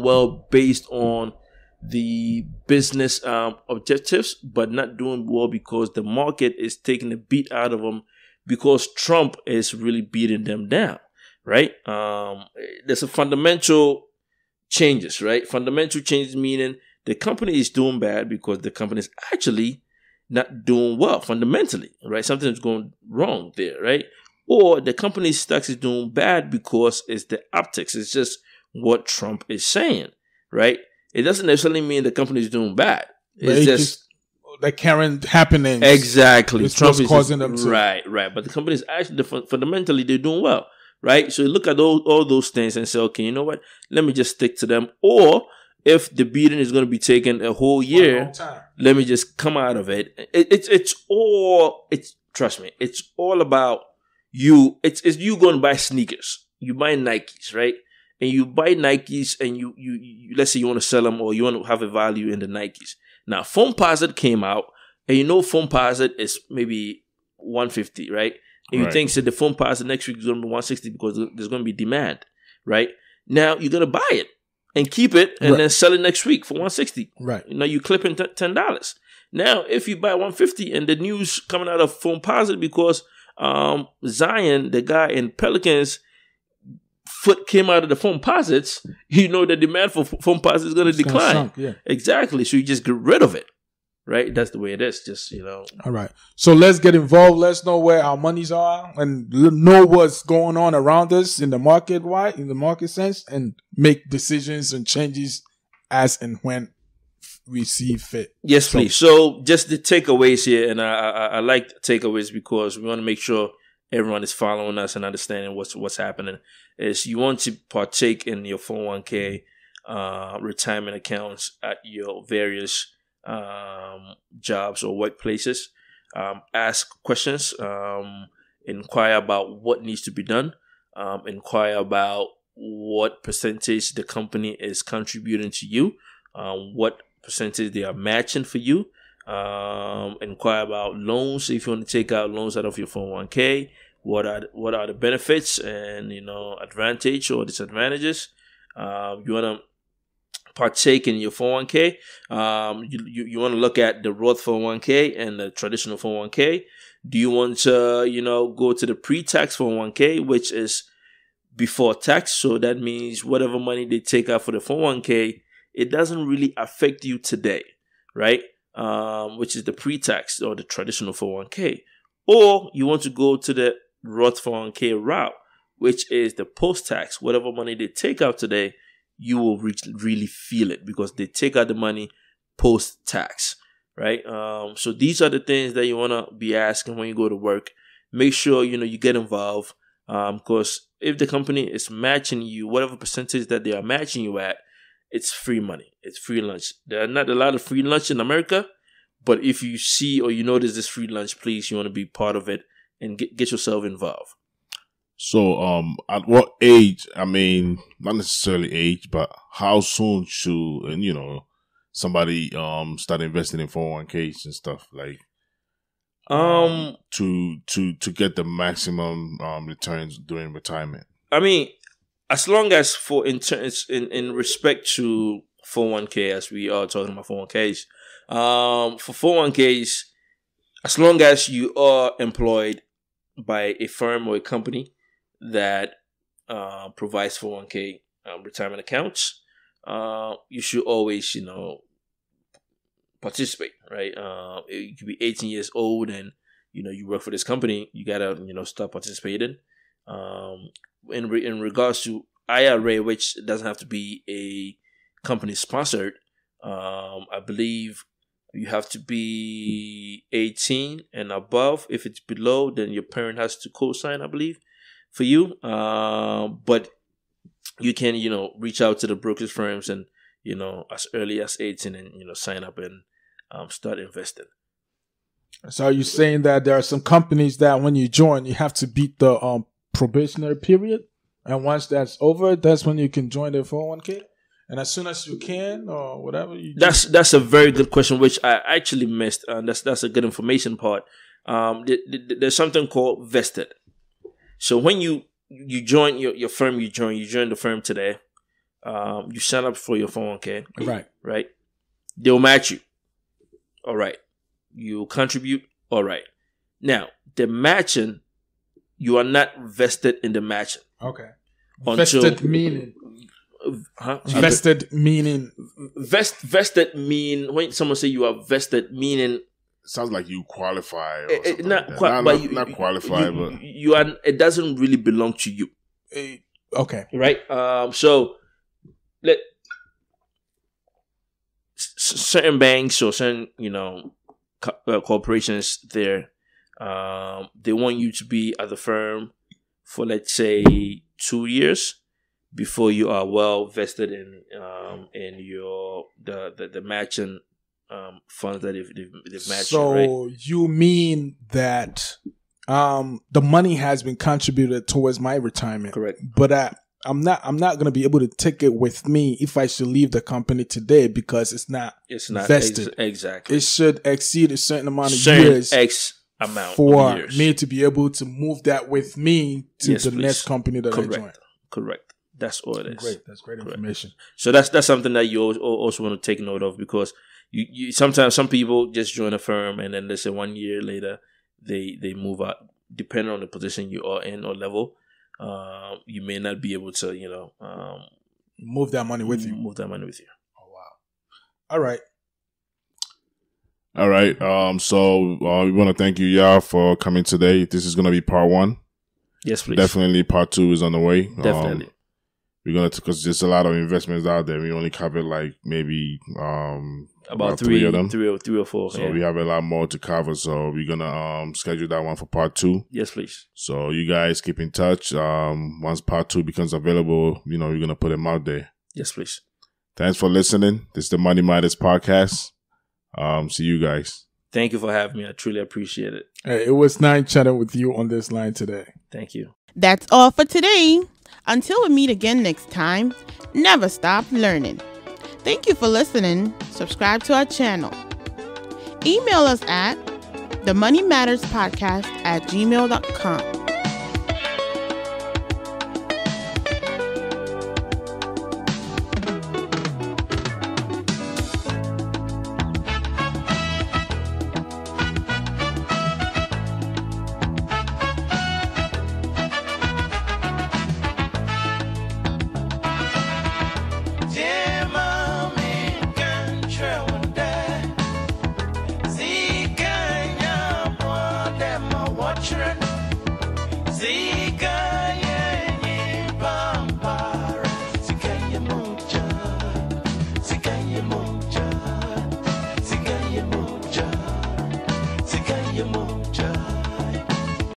[SPEAKER 3] well based on the business objectives, but not doing well because the market is taking the beat out of them because Trump is really beating them down, right? There's a fundamental changes, right? Fundamental changes meaning the company is doing bad because the company is actually not doing well fundamentally, right? Something is going wrong there, right? Or the company's stocks is doing bad because it's the optics. It's just what Trump is saying, right? It doesn't necessarily mean the company is doing bad. It's just
[SPEAKER 4] the current happenings.
[SPEAKER 3] Exactly.
[SPEAKER 4] It's Trump is causing them to.
[SPEAKER 3] Right. But the company is actually fundamentally they're doing well, right? So you look at all those things and say, okay, you know what? Let me just stick to them. Or if the beating is going to be taken a whole year, let me just come out of it. Trust me, it's all about you. It's you going to buy sneakers. You buy Nikes, right? And you buy Nikes and you let's say you want to sell them or you want to have a value in the Nikes. Now, Foamposite came out and Foamposite is maybe 150, right? And you think that the Foamposite next week is going to be 160 because there's going to be demand, right? Now, you're going to buy it and keep it and then sell it next week for 160.
[SPEAKER 4] Right.
[SPEAKER 3] Now, you clipping $10. Now, if you buy 150 and the news coming out of Foamposite because Zion, the guy in Pelicans, foot came out of the Foamposites, the demand for Foamposites is going to decline. Exactly. So you just get rid of it, right? That's the way it is. Just,
[SPEAKER 4] All right. So let's get involved. Let's know where our monies are and know what's going on around us in the market, in the market sense, and make decisions and changes as and when we see fit.
[SPEAKER 3] Yes, please. So just the takeaways here, and I like takeaways because we want to make sure everyone is following us and understanding what's happening. Is you want to partake in your 401k retirement accounts at your various jobs or workplaces. Ask questions. Inquire about what needs to be done. Inquire about what percentage the company is contributing to you. What percentage they are matching for you. Inquire about loans if you want to take out loans out of your 401k. What are the benefits and advantage or disadvantages? You want to partake in your 401k. You want to look at the Roth 401k and the traditional 401k. Do you want to go to the pre-tax 401k, which is before tax? So that means whatever money they take out for the 401k, it doesn't really affect you today, right? Which is the pre-tax or the traditional 401k. Or you want to go to the Roth 401k route, which is the post-tax. Whatever money they take out today, you will really feel it because they take out the money post-tax, right? So these are the things that you want to be asking when you go to work. Make sure, you get involved because if the company is matching you, whatever percentage that they are matching you at, it's free money. It's free lunch. There are not a lot of free lunch in America, but if you see or you notice this free lunch, please, you want to be part of it and get yourself involved.
[SPEAKER 2] So, at what age? I mean, not necessarily age, but how soon should somebody start investing in 401ks and stuff like to get the maximum returns during retirement? I
[SPEAKER 3] mean, as long as in respect to 401k, as we are talking about 401ks, for 401ks, as long as you are employed by a firm or a company that provides 401k retirement accounts, you should always, participate, right? You could be 18 years old and, you work for this company, you gotta, start participating. In regards to IRA, which doesn't have to be a company sponsored, I believe you have to be 18 and above. If it's below, then your parent has to co-sign, I believe, for you. But you can, reach out to the brokerage firms and, as early as 18 and, sign up and start investing.
[SPEAKER 4] So are you saying that there are some companies that when you join, you have to beat the probationary period? And once that's over, that's when you can join the 401k? And as soon as you can, or whatever you.
[SPEAKER 3] That's a very good question, which I actually missed. That's a good information part. There's something called vested. So when you join your firm, you join the firm today. You sign up for your 401k. Right. They'll match you. All right. You contribute. All right. Now the matching, you are not vested in the matching.
[SPEAKER 4] Okay. Vested meaning. Vested meaning.
[SPEAKER 3] Vested mean when someone say you are vested, meaning
[SPEAKER 2] sounds like you qualify. Or
[SPEAKER 3] not
[SPEAKER 2] qualify, but
[SPEAKER 3] you are. It doesn't really belong to you.
[SPEAKER 4] Okay.
[SPEAKER 3] Right. So certain banks or certain corporations there, they want you to be at the firm for, let's say, 2 years before you are well vested in your the matching funds that they've matched.
[SPEAKER 4] So
[SPEAKER 3] right?
[SPEAKER 4] You mean that the money has been contributed towards my retirement,
[SPEAKER 3] correct?
[SPEAKER 4] But I'm not going to be able to take it with me if I should leave the company today because it's not vested.
[SPEAKER 3] Exactly.
[SPEAKER 4] It should exceed a certain amount of years.
[SPEAKER 3] X amount
[SPEAKER 4] for
[SPEAKER 3] of years.
[SPEAKER 4] me to be able to move that with me to the next company that I join.
[SPEAKER 3] Correct. That's all it is.
[SPEAKER 4] Great. That's great information.
[SPEAKER 3] So that's something that you also want to take note of, because you sometimes some people just join a firm and then they say 1 year later they move out. Depending on the position you are in or level, you may not be able to
[SPEAKER 4] move that money with you.
[SPEAKER 3] Oh
[SPEAKER 4] wow! All right.
[SPEAKER 2] So we want to thank you, y'all, for coming today. This is gonna be part 1.
[SPEAKER 3] Yes, please.
[SPEAKER 2] Definitely, part 2 is on the way.
[SPEAKER 3] Definitely.
[SPEAKER 2] We're gonna, because there's a lot of investments out there. We only covered like maybe
[SPEAKER 3] about
[SPEAKER 2] 3 of them,
[SPEAKER 3] 3 or 4.
[SPEAKER 2] So we have a lot more to cover. So we're gonna schedule that one for part 2.
[SPEAKER 3] Yes, please.
[SPEAKER 2] So you guys keep in touch. Once part 2 becomes available, we're gonna put them out there.
[SPEAKER 3] Yes, please.
[SPEAKER 2] Thanks for listening. This is the Money Matters podcast. See you guys.
[SPEAKER 3] Thank you for having me. I truly appreciate it.
[SPEAKER 4] Hey, it was nice chatting with you on this line today.
[SPEAKER 3] Thank you.
[SPEAKER 1] That's all for today. Until we meet again next time, never stop learning. Thank you for listening. Subscribe to our channel. Email us at themoneymatterspodcast@gmail.com.